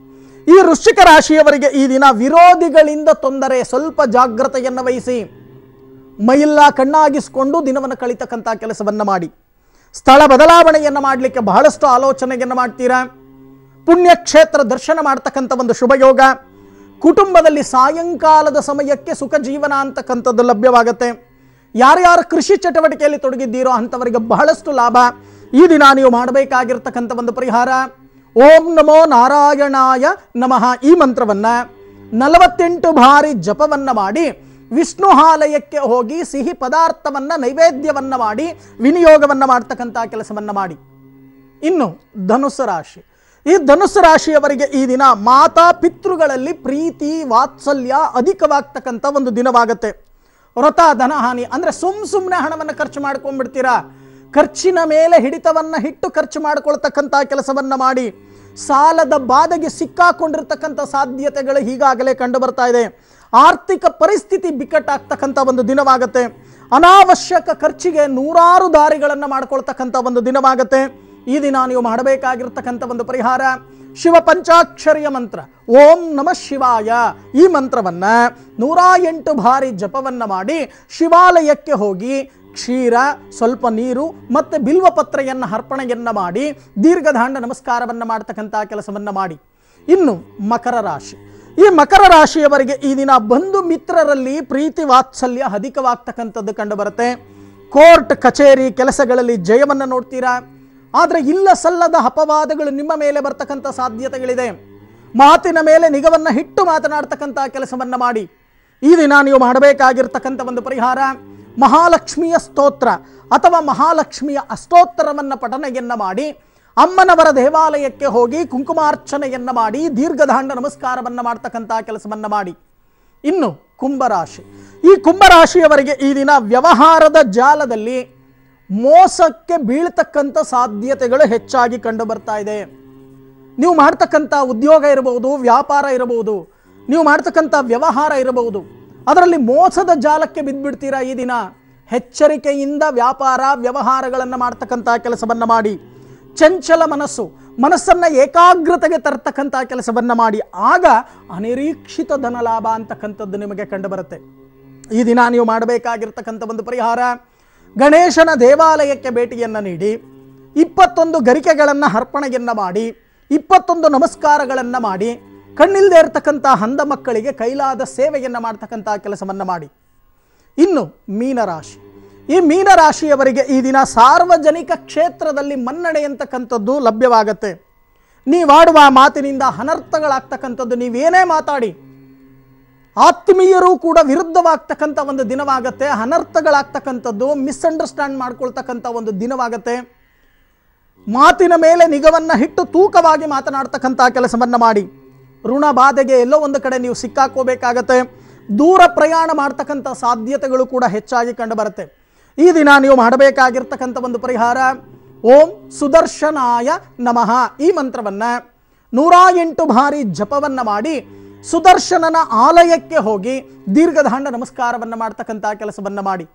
ಈ ವೃಶ್ಚಿಕ ರಾಶಿಯವರಿಗೆ ಈ ದಿನ ವಿರೋಧಿಗಳಿಂದ ತೊಂದರೆ, ಸ್ವಲ್ಪ ಜಾಗ್ರತೆಯನ್ನು ವಹಿಸಿ. ಮೈಯೆಲ್ಲ ಕಣ್ಣಾಗಿಸಿಕೊಂಡು ದಿನವನ್ನು ಕಳೀತಕ್ಕಂಥ ಕೆಲಸವನ್ನು ಮಾಡಿ. ಸ್ಥಳ ಬದಲಾವಣೆಯನ್ನು ಮಾಡಲಿಕ್ಕೆ ಬಹಳಷ್ಟು ಆಲೋಚನೆಯನ್ನು ಮಾಡ್ತೀರಾ. ಪುಣ್ಯಕ್ಷೇತ್ರ ದರ್ಶನ ಮಾಡ್ತಕ್ಕಂಥ ಒಂದು ಶುಭಯೋಗ. ಕುಟುಂಬದಲ್ಲಿ ಸಾಯಂಕಾಲದ ಸಮಯಕ್ಕೆ ಸುಖ ಜೀವನ ಅಂತಕ್ಕಂಥದ್ದು ಲಭ್ಯವಾಗುತ್ತೆ. ಯಾರ್ಯಾರು ಕೃಷಿ ಚಟುವಟಿಕೆಯಲ್ಲಿ ತೊಡಗಿದ್ದೀರೋ ಅಂಥವರಿಗೆ ಬಹಳಷ್ಟು ಲಾಭ. ಈ ದಿನ ನೀವು ಮಾಡಬೇಕಾಗಿರ್ತಕ್ಕಂಥ ಒಂದು ಪರಿಹಾರ, ಓಂ ನಮೋ ನಾರಾಯಣಾಯ ನಮಃ ಈ ಮಂತ್ರವನ್ನು 48 ಬಾರಿ ಜಪವನ್ನು ಮಾಡಿ ವಿಷ್ಣು ಆಲಯಕ್ಕೆ ಹೋಗಿ ಸಿಹಿ ಪದಾರ್ಥವನ್ನು ನೈವೇದ್ಯವನ್ನು ಮಾಡಿ ವಿನಿಯೋಗವನ್ನು ಮಾಡ್ತಕ್ಕಂಥ ಕೆಲಸವನ್ನು ಮಾಡಿ. ಇನ್ನು ಧನುಸ್ಸು ರಾಶಿ. ಈ ಧನುಸ್ಸು ರಾಶಿಯವರಿಗೆ ಈ ದಿನ ಮಾತಾ ಪಿತೃಗಳಲ್ಲಿ ಪ್ರೀತಿ ವಾತ್ಸಲ್ಯ ಅಧಿಕವಾಗ್ತಕ್ಕಂಥ ಒಂದು ದಿನವಾಗುತ್ತೆ. ವ್ರತ ಧನಹಾನಿ ಅಂದರೆ ಸುಮ್ಮನೆ ಹಣವನ್ನು ಖರ್ಚು ಮಾಡ್ಕೊಂಡ್ಬಿಡ್ತೀರಾ. ಖರ್ಚಿನ ಮೇಲೆ ಹಿಡಿತವನ್ನು ಇಟ್ಟು ಖರ್ಚು ಮಾಡಿಕೊಳ್ತಕ್ಕಂಥ ಕೆಲಸವನ್ನು ಮಾಡಿ. ಸಾಲದ ಬಾಧೆಗೆ ಸಿಕ್ಕಾಕೊಂಡಿರ್ತಕ್ಕಂಥ ಸಾಧ್ಯತೆಗಳು ಈಗಾಗಲೇ ಕಂಡು ಬರ್ತಾ ಇದೆ. ಆರ್ಥಿಕ ಪರಿಸ್ಥಿತಿ ಬಿಕ್ಕಟ್ಟಾಗ್ತಕ್ಕಂಥ ಒಂದು ದಿನವಾಗುತ್ತೆ. ಅನಾವಶ್ಯಕ ಖರ್ಚಿಗೆ ನೂರಾರು ದಾರಿಗಳನ್ನು ಮಾಡ್ಕೊಳ್ತಕ್ಕಂಥ ಒಂದು ದಿನವಾಗುತ್ತೆ. ಈ ದಿನ ನೀವು ಮಾಡಬೇಕಾಗಿರ್ತಕ್ಕಂಥ ಒಂದು ಪರಿಹಾರ, ಶಿವ ಪಂಚಾಕ್ಷರಿಯ ಮಂತ್ರ ಓಂ ನಮಃ ಶಿವಾಯ ಈ ಮಂತ್ರವನ್ನು 108 ಬಾರಿ ಜಪವನ್ನು ಮಾಡಿ ಶಿವಾಲಯಕ್ಕೆ ಹೋಗಿ ಕ್ಷೀರ, ಸ್ವಲ್ಪ ನೀರು ಮತ್ತು ಬಿಲ್ವಪತ್ರೆಯನ್ನು ಅರ್ಪಣೆಯನ್ನು ಮಾಡಿ ದೀರ್ಘದಾಂಡ ನಮಸ್ಕಾರವನ್ನು ಮಾಡ್ತಕ್ಕಂಥ ಕೆಲಸವನ್ನು ಮಾಡಿ. ಇನ್ನು ಮಕರ ರಾಶಿ. ಈ ಮಕರ ರಾಶಿಯವರಿಗೆ ಈ ದಿನ ಬಂಧು ಮಿತ್ರರಲ್ಲಿ ಪ್ರೀತಿ ವಾತ್ಸಲ್ಯ ಅಧಿಕವಾಗ್ತಕ್ಕಂಥದ್ದು ಕಂಡುಬರುತ್ತೆ. ಕೋರ್ಟ್ ಕಚೇರಿ ಕೆಲಸಗಳಲ್ಲಿ ಜಯವನ್ನು ನೋಡ್ತೀರಾ. ಆದರೆ ಇಲ್ಲ ಸಲ್ಲದ ಅಪವಾದಗಳು ನಿಮ್ಮ ಮೇಲೆ ಬರ್ತಕ್ಕಂಥ ಸಾಧ್ಯತೆಗಳಿದೆ. ಮಾತಿನ ಮೇಲೆ ನಿಗವನ್ನು ಇಟ್ಟು ಮಾತನಾಡ್ತಕ್ಕಂಥ ಕೆಲಸವನ್ನು ಮಾಡಿ. ಈ ದಿನ ನೀವು ಮಾಡಬೇಕಾಗಿರ್ತಕ್ಕಂಥ ಒಂದು ಪರಿಹಾರ, ಮಹಾಲಕ್ಷ್ಮಿಯ ಸ್ತೋತ್ರ ಅಥವಾ ಮಹಾಲಕ್ಷ್ಮಿಯ ಅಷ್ಟೋತ್ತರವನ್ನು ಪಠನೆಯನ್ನು ಮಾಡಿ ಅಮ್ಮನವರ ದೇವಾಲಯಕ್ಕೆ ಹೋಗಿ ಕುಂಕುಮಾರ್ಚನೆಯನ್ನು ಮಾಡಿ ದೀರ್ಘದಾಂಡ ನಮಸ್ಕಾರವನ್ನು ಮಾಡ್ತಕ್ಕಂಥ ಕೆಲಸವನ್ನು ಮಾಡಿ. ಇನ್ನು ಕುಂಭರಾಶಿ. ಈ ಕುಂಭರಾಶಿಯವರಿಗೆ ಈ ದಿನ ವ್ಯವಹಾರದ ಜಾಲದಲ್ಲಿ ಮೋಸಕ್ಕೆ ಬೀಳ್ತಕ್ಕಂಥ ಸಾಧ್ಯತೆಗಳು ಹೆಚ್ಚಾಗಿ ಕಂಡು ಬರ್ತಾ ಇದೆ. ನೀವು ಮಾಡ್ತಕ್ಕಂಥ ಉದ್ಯೋಗ ಇರಬಹುದು, ವ್ಯಾಪಾರ ಇರಬಹುದು, ನೀವು ಮಾಡ್ತಕ್ಕಂಥ ವ್ಯವಹಾರ ಇರಬಹುದು, ಅದರಲ್ಲಿ ಮೋಸದ ಜಾಲಕ್ಕೆ ಬಿದ್ದುಬಿಡ್ತೀರಾ. ಈ ದಿನ ಎಚ್ಚರಿಕೆಯಿಂದ ವ್ಯಾಪಾರ ವ್ಯವಹಾರಗಳನ್ನು ಮಾಡ್ತಕ್ಕಂಥ ಕೆಲಸವನ್ನು ಮಾಡಿ. ಚಂಚಲ ಮನಸ್ಸನ್ನು ಏಕಾಗ್ರತೆಗೆ ತರ್ತಕ್ಕಂಥ ಕೆಲಸವನ್ನು ಮಾಡಿ. ಆಗ ಅನಿರೀಕ್ಷಿತ ಧನಲಾಭ ಅಂತಕ್ಕಂಥದ್ದು ನಿಮಗೆ ಕಂಡು ಬರುತ್ತೆ. ಈ ದಿನ ನೀವು ಮಾಡಬೇಕಾಗಿರ್ತಕ್ಕಂಥ ಒಂದು ಪರಿಹಾರ, ಗಣೇಶನ ದೇವಾಲಯಕ್ಕೆ ಭೇಟಿಯನ್ನು ನೀಡಿ 21 ಗರಿಕೆಗಳನ್ನು ಅರ್ಪಣೆಯನ್ನು ಮಾಡಿ 21 ನಮಸ್ಕಾರಗಳನ್ನು ಮಾಡಿ ಕಣ್ಣಿಲ್ಲದೆ ಇರತಕ್ಕಂಥ ಹಂದ ಮಕ್ಕಳಿಗೆ ಕೈಲಾದ ಸೇವೆಯನ್ನು ಮಾಡ್ತಕ್ಕಂಥ ಕೆಲಸವನ್ನು ಮಾಡಿ. ಇನ್ನು ಮೀನರಾಶಿ, ಈ ಮೀನರಾಶಿಯವರಿಗೆ ಈ ದಿನ ಸಾರ್ವಜನಿಕ ಕ್ಷೇತ್ರದಲ್ಲಿ ಮನ್ನಣೆ ಅಂತಕ್ಕಂಥದ್ದು ಲಭ್ಯವಾಗತ್ತೆ. ನೀವಾಡುವ ಮಾತಿನಿಂದ ಅನರ್ಥಗಳಾಗ್ತಕ್ಕಂಥದ್ದು, ನೀವೇನೇ ಮಾತಾಡಿ ಆತ್ಮೀಯರು ಕೂಡ ವಿರುದ್ಧವಾಗ್ತಕ್ಕಂಥ ಒಂದು ದಿನವಾಗತ್ತೆ. ಅನರ್ಥಗಳಾಗ್ತಕ್ಕಂಥದ್ದು, ಮಿಸ್ಅಂಡರ್ಸ್ಟ್ಯಾಂಡ್ ಮಾಡ್ಕೊಳ್ತಕ್ಕಂಥ ಒಂದು ದಿನವಾಗತ್ತೆ. ಮಾತಿನ ಮೇಲೆ ನಿಗವನ್ನು ಇಟ್ಟು ತೂಕವಾಗಿ ಮಾತನಾಡ್ತಕ್ಕಂಥ ಕೆಲಸವನ್ನು ಮಾಡಿ. ಋಣ ಬಾಧೆಗೆ ಎಲ್ಲೋ ಒಂದು ಕಡೆ ನೀವು ಸಿಕ್ಕಾಕೋಬೇಕಾಗತ್ತೆ. ದೂರ ಪ್ರಯಾಣ ಮಾಡ್ತಕ್ಕಂಥ ಸಾಧ್ಯತೆಗಳು ಕೂಡ ಹೆಚ್ಚಾಗಿ ಕಂಡು ಬರುತ್ತೆ. ಈ ದಿನ ನೀವು ಮಾಡಬೇಕಾಗಿರ್ತಕ್ಕಂಥ ಒಂದು ಪರಿಹಾರ, ಓಂ ಸುದರ್ಶನಾಯ ನಮಃ ಈ ಮಂತ್ರವನ್ನು 108 ಬಾರಿ ಜಪವನ್ನು ಮಾಡಿ ಸುದರ್ಶನನ ಆಲಯಕ್ಕೆ ಹೋಗಿ ದೀರ್ಘದಾಂಡ ನಮಸ್ಕಾರವನ್ನು ಮಾಡ್ತಕ್ಕಂಥ ಕೆಲಸವನ್ನು ಮಾಡಿ.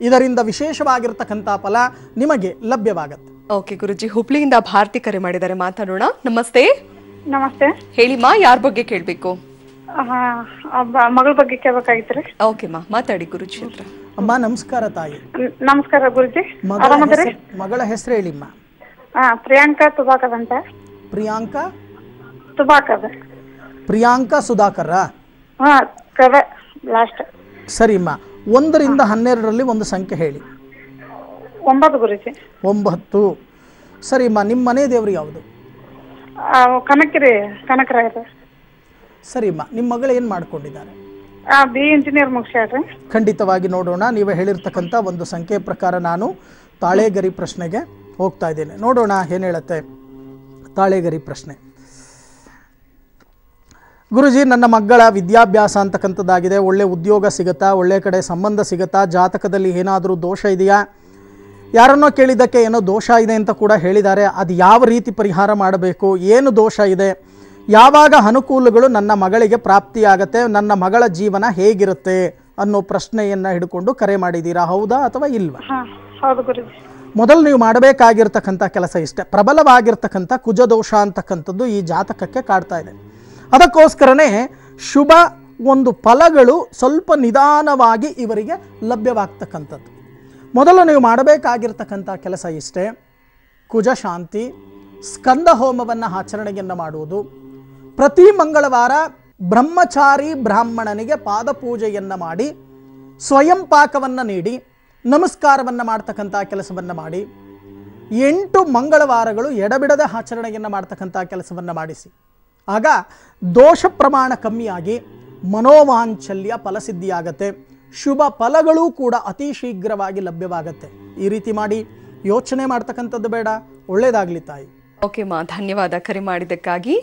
ಇದರಿಂದ ವಿಶೇಷವಾಗಿರ್ತಕ್ಕಂಥ ಫಲ ನಿಮಗೆ ಲಭ್ಯವಾಗುತ್ತೆ. ಓಕೆ ಗುರುಜಿ, ಹುಬ್ಳಿಯಿಂದ ಭಾರತಿ ಕರೆ ಮಾಡಿದ್ದಾರೆ, ಮಾತಾಡೋಣ. ನಮಸ್ತೆ. ನಮಸ್ತೆ. ಹೇಳಿಮಾ, ಯಾರ ಬಗ್ಗೆ ಕೇಳಬೇಕು? ಮಗಳ ಬಗ್ಗೆ ಕೇಳಬೇಕಾಗಿತ್ರಿ. ಓಕೆ ಮಾ, ಮಾತಾಡಿ ಗುರುಜಿ ಹತ್ರ. ಅಮ್ಮ ನಮಸ್ಕಾರ ತಾಯಿ. ನಮಸ್ಕಾರ ಗುರುಜಿ, ಆರಾಮದ್ರಿ? ಮಗಳ ಹೆಸರು ಹೇಳಿಮ್ಮ. ಪ್ರಿಯಾಂಕಾ ತುಬಾಕರ್ ಅಂತ. ಪ್ರಿಯಾಂಕಾ ತುಬಾಕರ್. ಪ್ರಿಯಾಂಕಾ ಸುಧಾಕರ. ಲಾಸ್ಟ್. ಸರಿಮ್ಮ, 1 ರಿಂದ 12ರಲ್ಲಿ ಒಂದು ಸಂಖ್ಯೆ ಹೇಳಿ. 9 ಗುರುಜಿ. 9. ಸರಿಮ್ಮ, ನಿಮ್ಮ ಮನೆ ದೇವರು ಯಾವುದು? ಕನಕರಾಯರು. ಸರಿಮ್ಮ, ನಿಮ್ಮ ಮಗಳು ಏನು ಮಾಡ್ಕೊಂಡಿದ್ದಾರೆ? BE ಇಂಜಿನಿಯರ್ ಮುಗಿಸ್ಯಾಡ್ರಿ. ಖಂಡಿತವಾಗಿ ನೋಡೋಣ. ನೀವು ಹೇಳಿರ್ತಕ್ಕಂಥ ಒಂದು ಸಂಖ್ಯೆ ಪ್ರಕಾರ ನಾನು ತಾಳೆಗರಿ ಪ್ರಶ್ನೆಗೆ ಹೋಗ್ತಾ ಇದ್ದೇನೆ. ನೋಡೋಣ ಏನು ಹೇಳುತ್ತೆ ತಾಳೆಗರಿ ಪ್ರಶ್ನೆ. ಗುರುಜಿ, ನನ್ನ ಮಗಳ ವಿದ್ಯಾಭ್ಯಾಸ ಅಂತಕ್ಕಂಥದ್ದಾಗಿದೆ. ಒಳ್ಳೆ ಉದ್ಯೋಗ ಸಿಗುತ್ತಾ? ಒಳ್ಳೆ ಕಡೆ ಸಂಬಂಧ ಸಿಗುತ್ತಾ? ಜಾತಕದಲ್ಲಿ ಏನಾದರೂ ದೋಷ ಇದೆಯಾ? ಯಾರನ್ನೋ ಕೇಳಿದ್ದಕ್ಕೆ ಏನೋ ದೋಷ ಇದೆ ಅಂತ ಕೂಡ ಹೇಳಿದ್ದಾರೆ. ಅದು ಯಾವ ರೀತಿ ಪರಿಹಾರ ಮಾಡಬೇಕು, ಏನು ದೋಷ ಇದೆ, ಯಾವಾಗ ಅನುಕೂಲಗಳು ನನ್ನ ಮಗಳಿಗೆ ಪ್ರಾಪ್ತಿಯಾಗತ್ತೆ, ನನ್ನ ಮಗಳ ಜೀವನ ಹೇಗಿರುತ್ತೆ ಅನ್ನೋ ಪ್ರಶ್ನೆಯನ್ನು ಹಿಡ್ಕೊಂಡು ಕರೆ ಮಾಡಿದ್ದೀರಾ, ಹೌದಾ ಅಥವಾ ಇಲ್ವಾ? ಹೌದು ಗುರುಜಿ. ಮೊದಲು ನೀವು ಮಾಡಬೇಕಾಗಿರ್ತಕ್ಕಂಥ ಕೆಲಸ ಇಷ್ಟೇ. ಪ್ರಬಲವಾಗಿರ್ತಕ್ಕಂಥ ಕುಜದೋಷ ಅಂತಕ್ಕಂಥದ್ದು ಈ ಜಾತಕಕ್ಕೆ ಕಾಡ್ತಾ ಇದೆ. ಅದಕ್ಕೋಸ್ಕರನೇ ಶುಭ ಒಂದು ಫಲಗಳು ಸ್ವಲ್ಪ ನಿಧಾನವಾಗಿ ಇವರಿಗೆ ಲಭ್ಯವಾಗ್ತಕ್ಕಂಥದ್ದು. ಮೊದಲು ನೀವು ಮಾಡಬೇಕಾಗಿರ್ತಕ್ಕಂಥ ಕೆಲಸ ಇಷ್ಟೇ. ಕುಜ ಶಾಂತಿ, ಸ್ಕಂದ ಹೋಮವನ್ನು ಆಚರಣೆಯನ್ನು ಮಾಡುವುದು. ಪ್ರತಿ ಮಂಗಳವಾರ ಬ್ರಹ್ಮಚಾರಿ ಬ್ರಾಹ್ಮಣನಿಗೆ ಪಾದಪೂಜೆಯನ್ನು ಮಾಡಿ ಸ್ವಯಂ ಪಾಕವನ್ನು ನೀಡಿ ನಮಸ್ಕಾರವನ್ನು ಮಾಡ್ತಕ್ಕಂಥ ಕೆಲಸವನ್ನು ಮಾಡಿ 8 ಮಂಗಳವಾರಗಳು ಎಡಬಿಡದ ಆಚರಣೆಯನ್ನು ಮಾಡ್ತಕ್ಕಂಥ ಕೆಲಸವನ್ನು ಮಾಡಿಸಿ. ಆಗ ದೋಷ ಪ್ರಮಾಣ ಕಮ್ಮಿಯಾಗಿ ಮನೋವಾಂಚಲ್ಯ ಫಲಸಿದ್ಧಿಯಾಗತ್ತೆ. ಶುಭ ಫಲಗಳೂ ಕೂಡ ಅತಿ ಶೀಘ್ರವಾಗಿ ಲಭ್ಯವಾಗತ್ತೆ. ಈ ರೀತಿ ಮಾಡಿ ಯೋಚನೆ ಮಾಡ್ತಕ್ಕಂಥದ್ದು ಬೇಡ. ಒಳ್ಳೆಯದಾಗಲಿ ತಾಯಿ. ಓಕೆ ಮಾ, ಧನ್ಯವಾದ ಕರೆ ಮಾಡಿದ್ದಕ್ಕಾಗಿ.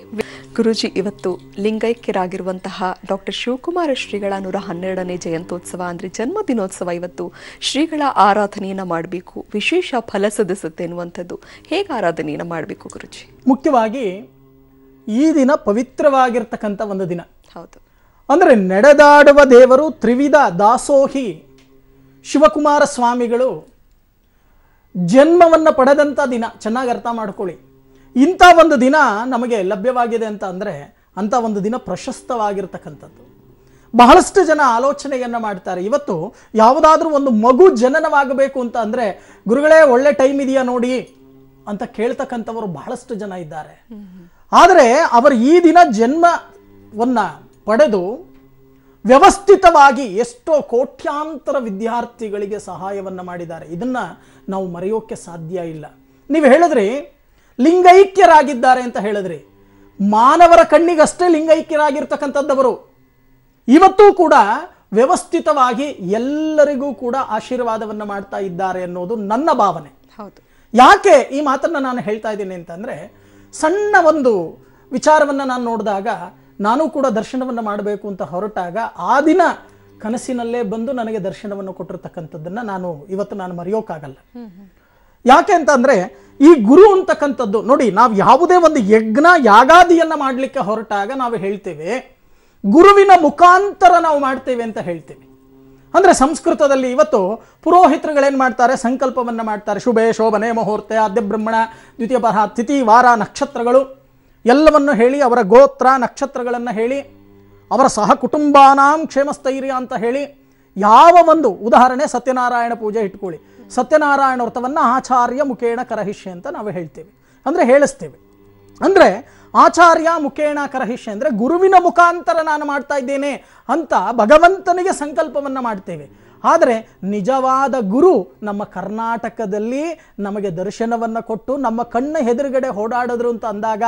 ಗುರುಜಿ, ಇವತ್ತು ಲಿಂಗೈಕ್ಯರಾಗಿರುವಂತಹ ಡಾಕ್ಟರ್ ಶಿವಕುಮಾರ ಶ್ರೀಗಳ 112ನೇ ಜಯಂತ್ಯೋತ್ಸವ ಅಂದರೆ ಜನ್ಮದಿನೋತ್ಸವ. ಇವತ್ತು ಶ್ರೀಗಳ ಆರಾಧನೆಯನ್ನು ಮಾಡಬೇಕು, ವಿಶೇಷ ಫಲ ಸಿದ್ಧಿಸುತ್ತೆ ಎನ್ನುವಂಥದ್ದು. ಹೇಗೆ ಆರಾಧನೆಯನ್ನು ಮಾಡಬೇಕು ಗುರುಜಿ? ಮುಖ್ಯವಾಗಿ ಈ ದಿನ ಪವಿತ್ರವಾಗಿರ್ತಕ್ಕಂಥ ಒಂದು ದಿನ. ಹೌದು. ಅಂದರೆ ನಡೆದಾಡುವ ದೇವರು ತ್ರಿವಿಧ ದಾಸೋಹಿ ಶಿವಕುಮಾರ ಸ್ವಾಮಿಗಳು ಜನ್ಮವನ್ನು ಪಡೆದಂಥ ದಿನ. ಚೆನ್ನಾಗಿ ಅರ್ಥ ಮಾಡ್ಕೊಳ್ಳಿ. ಇಂಥ ಒಂದು ದಿನ ನಮಗೆ ಲಭ್ಯವಾಗಿದೆ ಅಂತ ಅಂದರೆ ಅಂಥ ಒಂದು ದಿನ ಪ್ರಶಸ್ತವಾಗಿರ್ತಕ್ಕಂಥದ್ದು. ಬಹಳಷ್ಟು ಜನ ಆಲೋಚನೆಯನ್ನು ಮಾಡ್ತಾರೆ. ಇವತ್ತು ಯಾವುದಾದ್ರೂ ಒಂದು ಮಗು ಜನನವಾಗಬೇಕು ಅಂತ ಅಂದರೆ, ಗುರುಗಳೇ ಒಳ್ಳೆ ಟೈಮ್ ಇದೆಯಾ ನೋಡಿ ಅಂತ ಕೇಳ್ತಕ್ಕಂಥವರು ಬಹಳಷ್ಟು ಜನ ಇದ್ದಾರೆ. ಆದರೆ ಅವರು ಈ ದಿನ ಜನ್ಮವನ್ನು ಪಡೆದು ವ್ಯವಸ್ಥಿತವಾಗಿ ಎಷ್ಟೋ ಕೋಟ್ಯಾಂತರ ವಿದ್ಯಾರ್ಥಿಗಳಿಗೆ ಸಹಾಯವನ್ನು ಮಾಡಿದ್ದಾರೆ. ಇದನ್ನು ನಾವು ಮರೆಯೋಕ್ಕೆ ಸಾಧ್ಯ ಇಲ್ಲ. ನೀವು ಹೇಳಿದ್ರಿ ಲಿಂಗೈಕ್ಯರಾಗಿದ್ದಾರೆ ಅಂತ ಹೇಳಿದ್ರಿ. ಮಾನವರ ಕಣ್ಣಿಗಷ್ಟೇ ಲಿಂಗೈಕ್ಯರಾಗಿರ್ತಕ್ಕಂಥದ್ದವರು ಇವತ್ತೂ ಕೂಡ ವ್ಯವಸ್ಥಿತವಾಗಿ ಎಲ್ಲರಿಗೂ ಕೂಡ ಆಶೀರ್ವಾದವನ್ನು ಮಾಡ್ತಾ ಇದ್ದಾರೆ ಅನ್ನೋದು ನನ್ನ ಭಾವನೆ. ಹೌದು. ಯಾಕೆ ಈ ಮಾತನ್ನು ನಾನು ಹೇಳ್ತಾ ಇದ್ದೀನಿ ಅಂತಂದರೆ, ಸಣ್ಣ ಒಂದು ವಿಚಾರವನ್ನು ನಾನು ನೋಡಿದಾಗ, ನಾನು ಕೂಡ ದರ್ಶನವನ್ನು ಮಾಡಬೇಕು ಅಂತ ಹೊರಟಾಗ ಆ ದಿನ ಕನಸಿನಲ್ಲೇ ಬಂದು ನನಗೆ ದರ್ಶನವನ್ನು ಕೊಟ್ಟಿರ್ತಕ್ಕಂಥದ್ದನ್ನು ಇವತ್ತು ನಾನು ಮರೆಯೋಕ್ಕಾಗಲ್ಲ. ಯಾಕೆ ಅಂತಂದರೆ, ಈ ಗುರು ಅಂತಕ್ಕಂಥದ್ದು ನೋಡಿ, ನಾವು ಯಾವುದೇ ಒಂದು ಯಜ್ಞ ಯಾಗಾದಿಯನ್ನು ಮಾಡಲಿಕ್ಕೆ ಹೊರಟಾಗ ನಾವು ಹೇಳ್ತೇವೆ ಗುರುವಿನ ಮುಖಾಂತರ ನಾವು ಮಾಡ್ತೇವೆ ಅಂತ ಹೇಳ್ತೇವೆ. ಅಂದರೆ ಸಂಸ್ಕೃತದಲ್ಲಿ ಇವತ್ತು ಪುರೋಹಿತರುಗಳೇನು ಮಾಡ್ತಾರೆ, ಸಂಕಲ್ಪವನ್ನು ಮಾಡ್ತಾರೆ. ಶುಭೆ ಶೋಭನೆ ಮುಹೂರ್ತೆ ಆದ್ಯ ಬ್ರಹ್ಮಣ ದ್ವಿತೀಯ ಪರ ತಿಥಿ ವಾರ ನಕ್ಷತ್ರಗಳು ಎಲ್ಲವನ್ನು ಹೇಳಿ, ಅವರ ಗೋತ್ರ ನಕ್ಷತ್ರಗಳನ್ನು ಹೇಳಿ, ಅವರ ಸಹ ಕುಟುಂಬಾನಾಂ ಕ್ಷೇಮಸ್ಥೈರ್ಯ ಅಂತ ಹೇಳಿ ಯಾವ ಒಂದು ಉದಾಹರಣೆ, ಸತ್ಯನಾರಾಯಣ ಪೂಜೆ ಇಟ್ಕೊಳ್ಳಿ. ಸತ್ಯನಾರಾಯಣ ವ್ರತವನ್ನು ಆಚಾರ್ಯ ಮುಖೇಣ ಕರಹಿಷ್ಯ ಅಂತ ನಾವು ಹೇಳ್ತೇವೆ, ಅಂದರೆ ಹೇಳಿಸ್ತೇವೆ. ಅಂದರೆ ಆಚಾರ್ಯ ಮುಖೇಣ ಕರಹಿಷ್ಯ ಅಂದರೆ ಗುರುವಿನ ಮುಖಾಂತರ ನಾನು ಮಾಡ್ತಾ ಇದ್ದೇನೆ ಅಂತ ಭಗವಂತನಿಗೆ ಸಂಕಲ್ಪವನ್ನು ಮಾಡ್ತೇವೆ. ಆದರೆ ನಿಜವಾದ ಗುರು ನಮ್ಮ ಕರ್ನಾಟಕದಲ್ಲಿ ನಮಗೆ ದರ್ಶನವನ್ನು ಕೊಟ್ಟು ನಮ್ಮ ಕಣ್ಣ ಎದುರುಗಡೆ ಓಡಾಡಿದ್ರು ಅಂತ ಅಂದಾಗ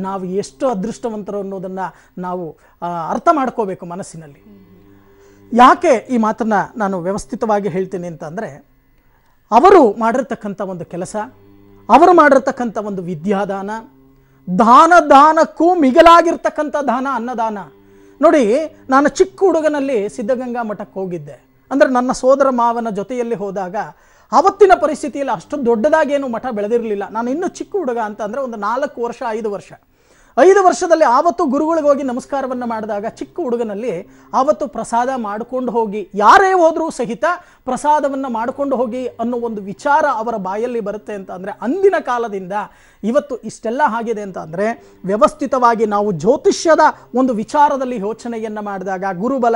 ನಾವು ಎಷ್ಟು ಅದೃಷ್ಟವಂತರು ಅನ್ನೋದನ್ನು ನಾವು ಅರ್ಥ ಮಾಡ್ಕೋಬೇಕು ಮನಸ್ಸಿನಲ್ಲಿ. ಯಾಕೆ ಈ ಮಾತನ್ನು ನಾನು ವ್ಯವಸ್ಥಿತವಾಗಿ ಹೇಳ್ತೀನಿ ಅಂತಂದರೆ, ಅವರು ಮಾಡಿರ್ತಕ್ಕಂಥ ಒಂದು ಕೆಲಸ, ಅವರು ಮಾಡಿರ್ತಕ್ಕಂಥ ಒಂದು ವಿದ್ಯಾದಾನ, ದಾನಕ್ಕೂ ಮಿಗಿಲಾಗಿರ್ತಕ್ಕಂಥ ದಾನ ಅನ್ನದಾನ. ನೋಡಿ, ನಾನು ಚಿಕ್ಕ ಹುಡುಗನಲ್ಲಿ ಸಿದ್ಧಗಂಗಾ ಮಠಕ್ಕೆ ಹೋಗಿದ್ದೆ. ಅಂದರೆ ನನ್ನ ಸೋದರ ಮಾವನ ಜೊತೆಯಲ್ಲಿ ಹೋದಾಗ ಆವತ್ತಿನ ಪರಿಸ್ಥಿತಿಯಲ್ಲಿ ಅಷ್ಟು ದೊಡ್ಡದಾಗೇನು ಮಠ ಬೆಳೆದಿರಲಿಲ್ಲ. ನಾನು ಇನ್ನೂ ಚಿಕ್ಕ ಹುಡುಗ ಅಂತ ಅಂದರೆ ಒಂದು 4 ವರ್ಷ 5 ವರ್ಷದಲ್ಲಿ ಆವತ್ತು ಗುರುಗಳಿಗೆ ಹೋಗಿ ನಮಸ್ಕಾರವನ್ನು ಮಾಡಿದಾಗ ಚಿಕ್ಕ ಹುಡುಗನಲ್ಲಿ ಆವತ್ತು ಪ್ರಸಾದ ಮಾಡಿಕೊಂಡು ಹೋಗಿ, ಯಾರೇ ಹೋದರೂ ಸಹಿತ ಪ್ರಸಾದವನ್ನು ಮಾಡಿಕೊಂಡು ಹೋಗಿ ಅನ್ನೋ ಒಂದು ವಿಚಾರ ಅವರ ಬಾಯಲ್ಲಿ ಬರುತ್ತೆ ಅಂತ ಅಂದರೆ, ಅಂದಿನ ಕಾಲದಿಂದ ಇವತ್ತು ಇಷ್ಟೆಲ್ಲ ಆಗಿದೆ ಅಂತ ಅಂದರೆ ವ್ಯವಸ್ಥಿತವಾಗಿ ನಾವು ಜ್ಯೋತಿಷ್ಯದ ಒಂದು ವಿಚಾರದಲ್ಲಿ ಯೋಚನೆಯನ್ನು ಮಾಡಿದಾಗ ಗುರುಬಲ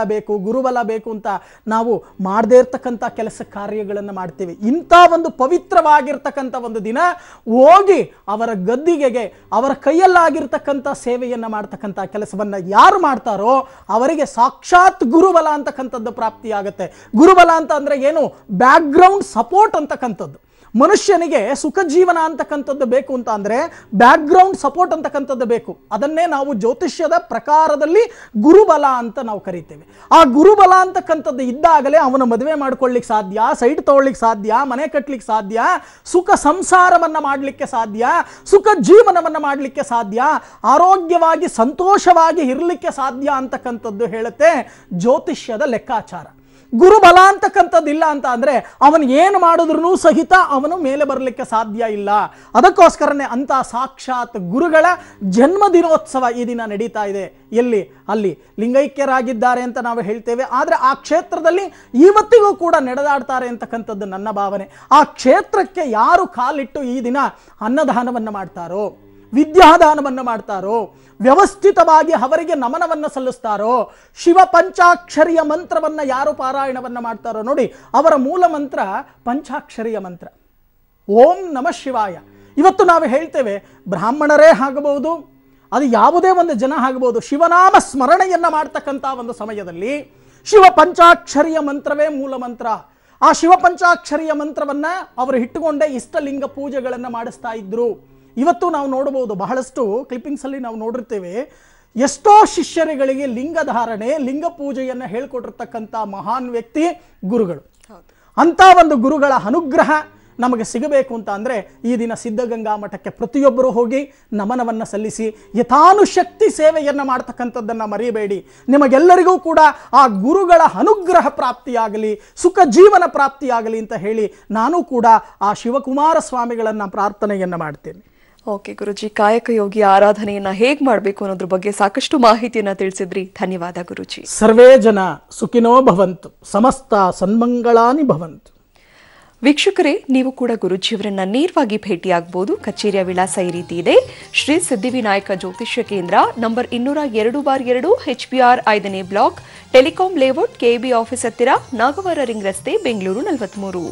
ಬೇಕು ಅಂತ ನಾವು ಮಾಡದೇ ಇರ್ತಕ್ಕಂಥ ಕೆಲಸ ಕಾರ್ಯಗಳನ್ನು ಮಾಡ್ತೇವೆ. ಇಂಥ ಒಂದು ಪವಿತ್ರವಾಗಿರ್ತಕ್ಕಂಥ ಒಂದು ದಿನ ಹೋಗಿ ಅವರ ಗದ್ದಿಗೆಗೆ ಅವರ ಕೈಯಲ್ಲಾಗಿರ್ತಕ್ಕಂಥ ಸೇವೆಯನ್ನು ಮಾಡ್ತಕ್ಕಂಥ ಕೆಲಸವನ್ನು ಯಾರು ಮಾಡ್ತಾರೋ ಅವರಿಗೆ ಸಾಕ್ಷಾತ್ ಗುರುಬಲ ಅಂತಕ್ಕಂಥದ್ದು ಪ್ರಾಪ್ತಿಯಾಗುತ್ತೆ. ಗುರುಬಲ ಅಂತ ಅಂದರೆ ಏನು? ಬ್ಯಾಕ್ಗ್ರೌಂಡ್ ಸಪೋರ್ಟ್ ಅಂತಕ್ಕಂಥದ್ದು. ಮನುಷ್ಯನಿಗೆ ಸುಖ ಜೀವನ ಅಂತಕ್ಕಂಥದ್ದು ಬೇಕು ಅಂತ ಅಂದರೆ ಬ್ಯಾಕ್ಗ್ರೌಂಡ್ ಸಪೋರ್ಟ್ ಅಂತಕ್ಕಂಥದ್ದು ಬೇಕು. ಅದನ್ನೇ ನಾವು ಜ್ಯೋತಿಷ್ಯದ ಪ್ರಕಾರದಲ್ಲಿ ಗುರುಬಲ ಅಂತ ನಾವು ಕರಿತೇವೆ. ಆ ಗುರುಬಲ ಅಂತಕ್ಕಂಥದ್ದು ಇದ್ದಾಗಲೇ ಅವನು ಮದುವೆ ಮಾಡ್ಕೊಳ್ಳಿಕ್ಕೆ ಸಾಧ್ಯ, ಸೈಟ್ ತಗೊಳ್ಳಿಕ್ಕೆ ಸಾಧ್ಯ, ಮನೆ ಕಟ್ಟಲಿಕ್ಕೆ ಸಾಧ್ಯ, ಸುಖ ಸಂಸಾರವನ್ನು ಮಾಡಲಿಕ್ಕೆ ಸಾಧ್ಯ, ಸುಖ ಜೀವನವನ್ನು ಮಾಡಲಿಕ್ಕೆ ಸಾಧ್ಯ, ಆರೋಗ್ಯವಾಗಿ ಸಂತೋಷವಾಗಿ ಇರಲಿಕ್ಕೆ ಸಾಧ್ಯ ಅಂತಕ್ಕಂಥದ್ದು ಹೇಳುತ್ತೆ ಜ್ಯೋತಿಷ್ಯದ ಲೆಕ್ಕಾಚಾರ. ಗುರುಬಲ ಅಂತಕ್ಕಂಥದ್ದು ಇಲ್ಲ ಅಂತ ಅಂದರೆ ಅವನು ಏನು ಮಾಡಿದ್ರೂ ಸಹಿತ ಅವನು ಮೇಲೆ ಬರಲಿಕ್ಕೆ ಸಾಧ್ಯ ಇಲ್ಲ. ಅದಕ್ಕೋಸ್ಕರನೇ ಅಂತ ಸಾಕ್ಷಾತ್ ಗುರುಗಳ ಜನ್ಮದಿನೋತ್ಸವ ಈ ದಿನ ನಡೀತಾ ಇದೆ. ಎಲ್ಲಿ? ಅಲ್ಲಿ ಲಿಂಗೈಕ್ಯರಾಗಿದ್ದಾರೆ ಅಂತ ನಾವು ಹೇಳ್ತೇವೆ. ಆದರೆ ಆ ಕ್ಷೇತ್ರದಲ್ಲಿ ಇವತ್ತಿಗೂ ಕೂಡ ನಡೆದಾಡ್ತಾರೆ ಅಂತಕ್ಕಂಥದ್ದು ನನ್ನ ಭಾವನೆ. ಆ ಕ್ಷೇತ್ರಕ್ಕೆ ಯಾರು ಕಾಲಿಟ್ಟು ಈ ದಿನ ಅನ್ನದಾನವನ್ನು ಮಾಡ್ತಾರೋ, ವಿದ್ಯಾದಾನವನ್ನು ಮಾಡ್ತಾರೋ, ವ್ಯವಸ್ಥಿತವಾಗಿ ಅವರಿಗೆ ನಮನವನ್ನು ಸಲ್ಲಿಸ್ತಾರೋ, ಶಿವ ಪಂಚಾಕ್ಷರಿಯ ಮಂತ್ರವನ್ನು ಯಾರು ಪಾರಾಯಣವನ್ನು ಮಾಡ್ತಾರೋ, ನೋಡಿ ಅವರ ಮೂಲ ಮಂತ್ರ ಪಂಚಾಕ್ಷರಿಯ ಮಂತ್ರ, ಓಂ ನಮಃ ಶಿವಾಯ. ಇವತ್ತು ನಾವು ಹೇಳ್ತೇವೆ, ಬ್ರಾಹ್ಮಣರೇ ಆಗಬಹುದು, ಅದು ಯಾವುದೇ ಒಂದು ಜನ ಆಗಬಹುದು, ಶಿವನಾಮ ಸ್ಮರಣೆಯನ್ನು ಮಾಡ್ತಕ್ಕಂಥ ಒಂದು ಸಮಯದಲ್ಲಿ ಶಿವ ಪಂಚಾಕ್ಷರಿಯ ಮಂತ್ರವೇ ಮೂಲ ಮಂತ್ರ. ಆ ಶಿವ ಪಂಚಾಕ್ಷರಿಯ ಮಂತ್ರವನ್ನು ಅವರು ಇಟ್ಟುಕೊಂಡೇ ಇಷ್ಟಲಿಂಗ ಪೂಜೆಗಳನ್ನು ಮಾಡಿಸ್ತಾ ಇದ್ರು. ಇವತ್ತು ನಾವು ನೋಡಬಹುದು, ಬಹಳಷ್ಟು ಕ್ಲಿಪ್ಪಿಂಗ್ಸಲ್ಲಿ ನಾವು ನೋಡಿರ್ತೇವೆ, ಎಷ್ಟೋ ಶಿಷ್ಯರುಗಳಿಗೆ ಲಿಂಗಧಾರಣೆ, ಲಿಂಗ ಪೂಜೆಯನ್ನು ಹೇಳ್ಕೊಟ್ಟಿರ್ತಕ್ಕಂಥ ಮಹಾನ್ ವ್ಯಕ್ತಿ ಗುರುಗಳು. ಅಂಥ ಒಂದು ಗುರುಗಳ ಅನುಗ್ರಹ ನಮಗೆ ಸಿಗಬೇಕು ಅಂತ ಅಂದರೆ ಈ ದಿನ ಸಿದ್ಧಗಂಗಾ ಮಠಕ್ಕೆ ಪ್ರತಿಯೊಬ್ಬರು ಹೋಗಿ ನಮನವನ್ನು ಸಲ್ಲಿಸಿ ಯಥಾನುಶಕ್ತಿ ಸೇವೆಯನ್ನು ಮಾಡ್ತಕ್ಕಂಥದ್ದನ್ನು ಮರೆಯಬೇಡಿ. ನಿಮಗೆಲ್ಲರಿಗೂ ಕೂಡ ಆ ಗುರುಗಳ ಅನುಗ್ರಹ ಪ್ರಾಪ್ತಿಯಾಗಲಿ, ಸುಖ ಜೀವನ ಪ್ರಾಪ್ತಿಯಾಗಲಿ ಅಂತ ಹೇಳಿ ನಾನು ಕೂಡ ಆ ಶಿವಕುಮಾರ ಸ್ವಾಮಿಗಳನ್ನು ಪ್ರಾರ್ಥನೆಯನ್ನು ಮಾಡ್ತೇನೆ. ಓಕೆ ಗುರುಜಿ, ಕಾಯಕ ಯೋಗಿ ಆರಾಧನೆಯನ್ನ ಹೇಗೆ ಮಾಡಬೇಕು ಅನ್ನೋದ್ರ ಬಗ್ಗೆ ಸಾಕಷ್ಟು ಮಾಹಿತಿಯನ್ನ ತಿಳಿಸಿದ್ರಿ. ಧನ್ಯವಾದ ಗುರುಜಿ. ಸರ್ವೇ ಜನ ಸುಖಿನೋ ಭವಂತು, ಸಮಸ್ತ ಸನ್ಮಂಗಳಾನಿ ಭವಂತು. ವೀಕ್ಷಕರೇ, ನೀವು ಕೂಡ ಗುರುಜಿಯವರನ್ನ ನೇರವಾಗಿ ಭೇಟಿಯಾಗಬಹುದು. ಕಚೇರಿಯ ವಿಳಾಸ ಈ ರೀತಿ ಇದೆ: ಶ್ರೀ ಸಿದ್ಧಿವಿನಾಯಕ ಜ್ಯೋತಿಷ್ಯ ಕೇಂದ್ರ, ನಂಬರ್ 202/2, HBR 5ನೇ block, telecom layout, KB office ಹತ್ತಿರ, ನಾಗವಾರ ರಿಂಗ್ ರಸ್ತೆ, ಬೆಂಗಳೂರು 43.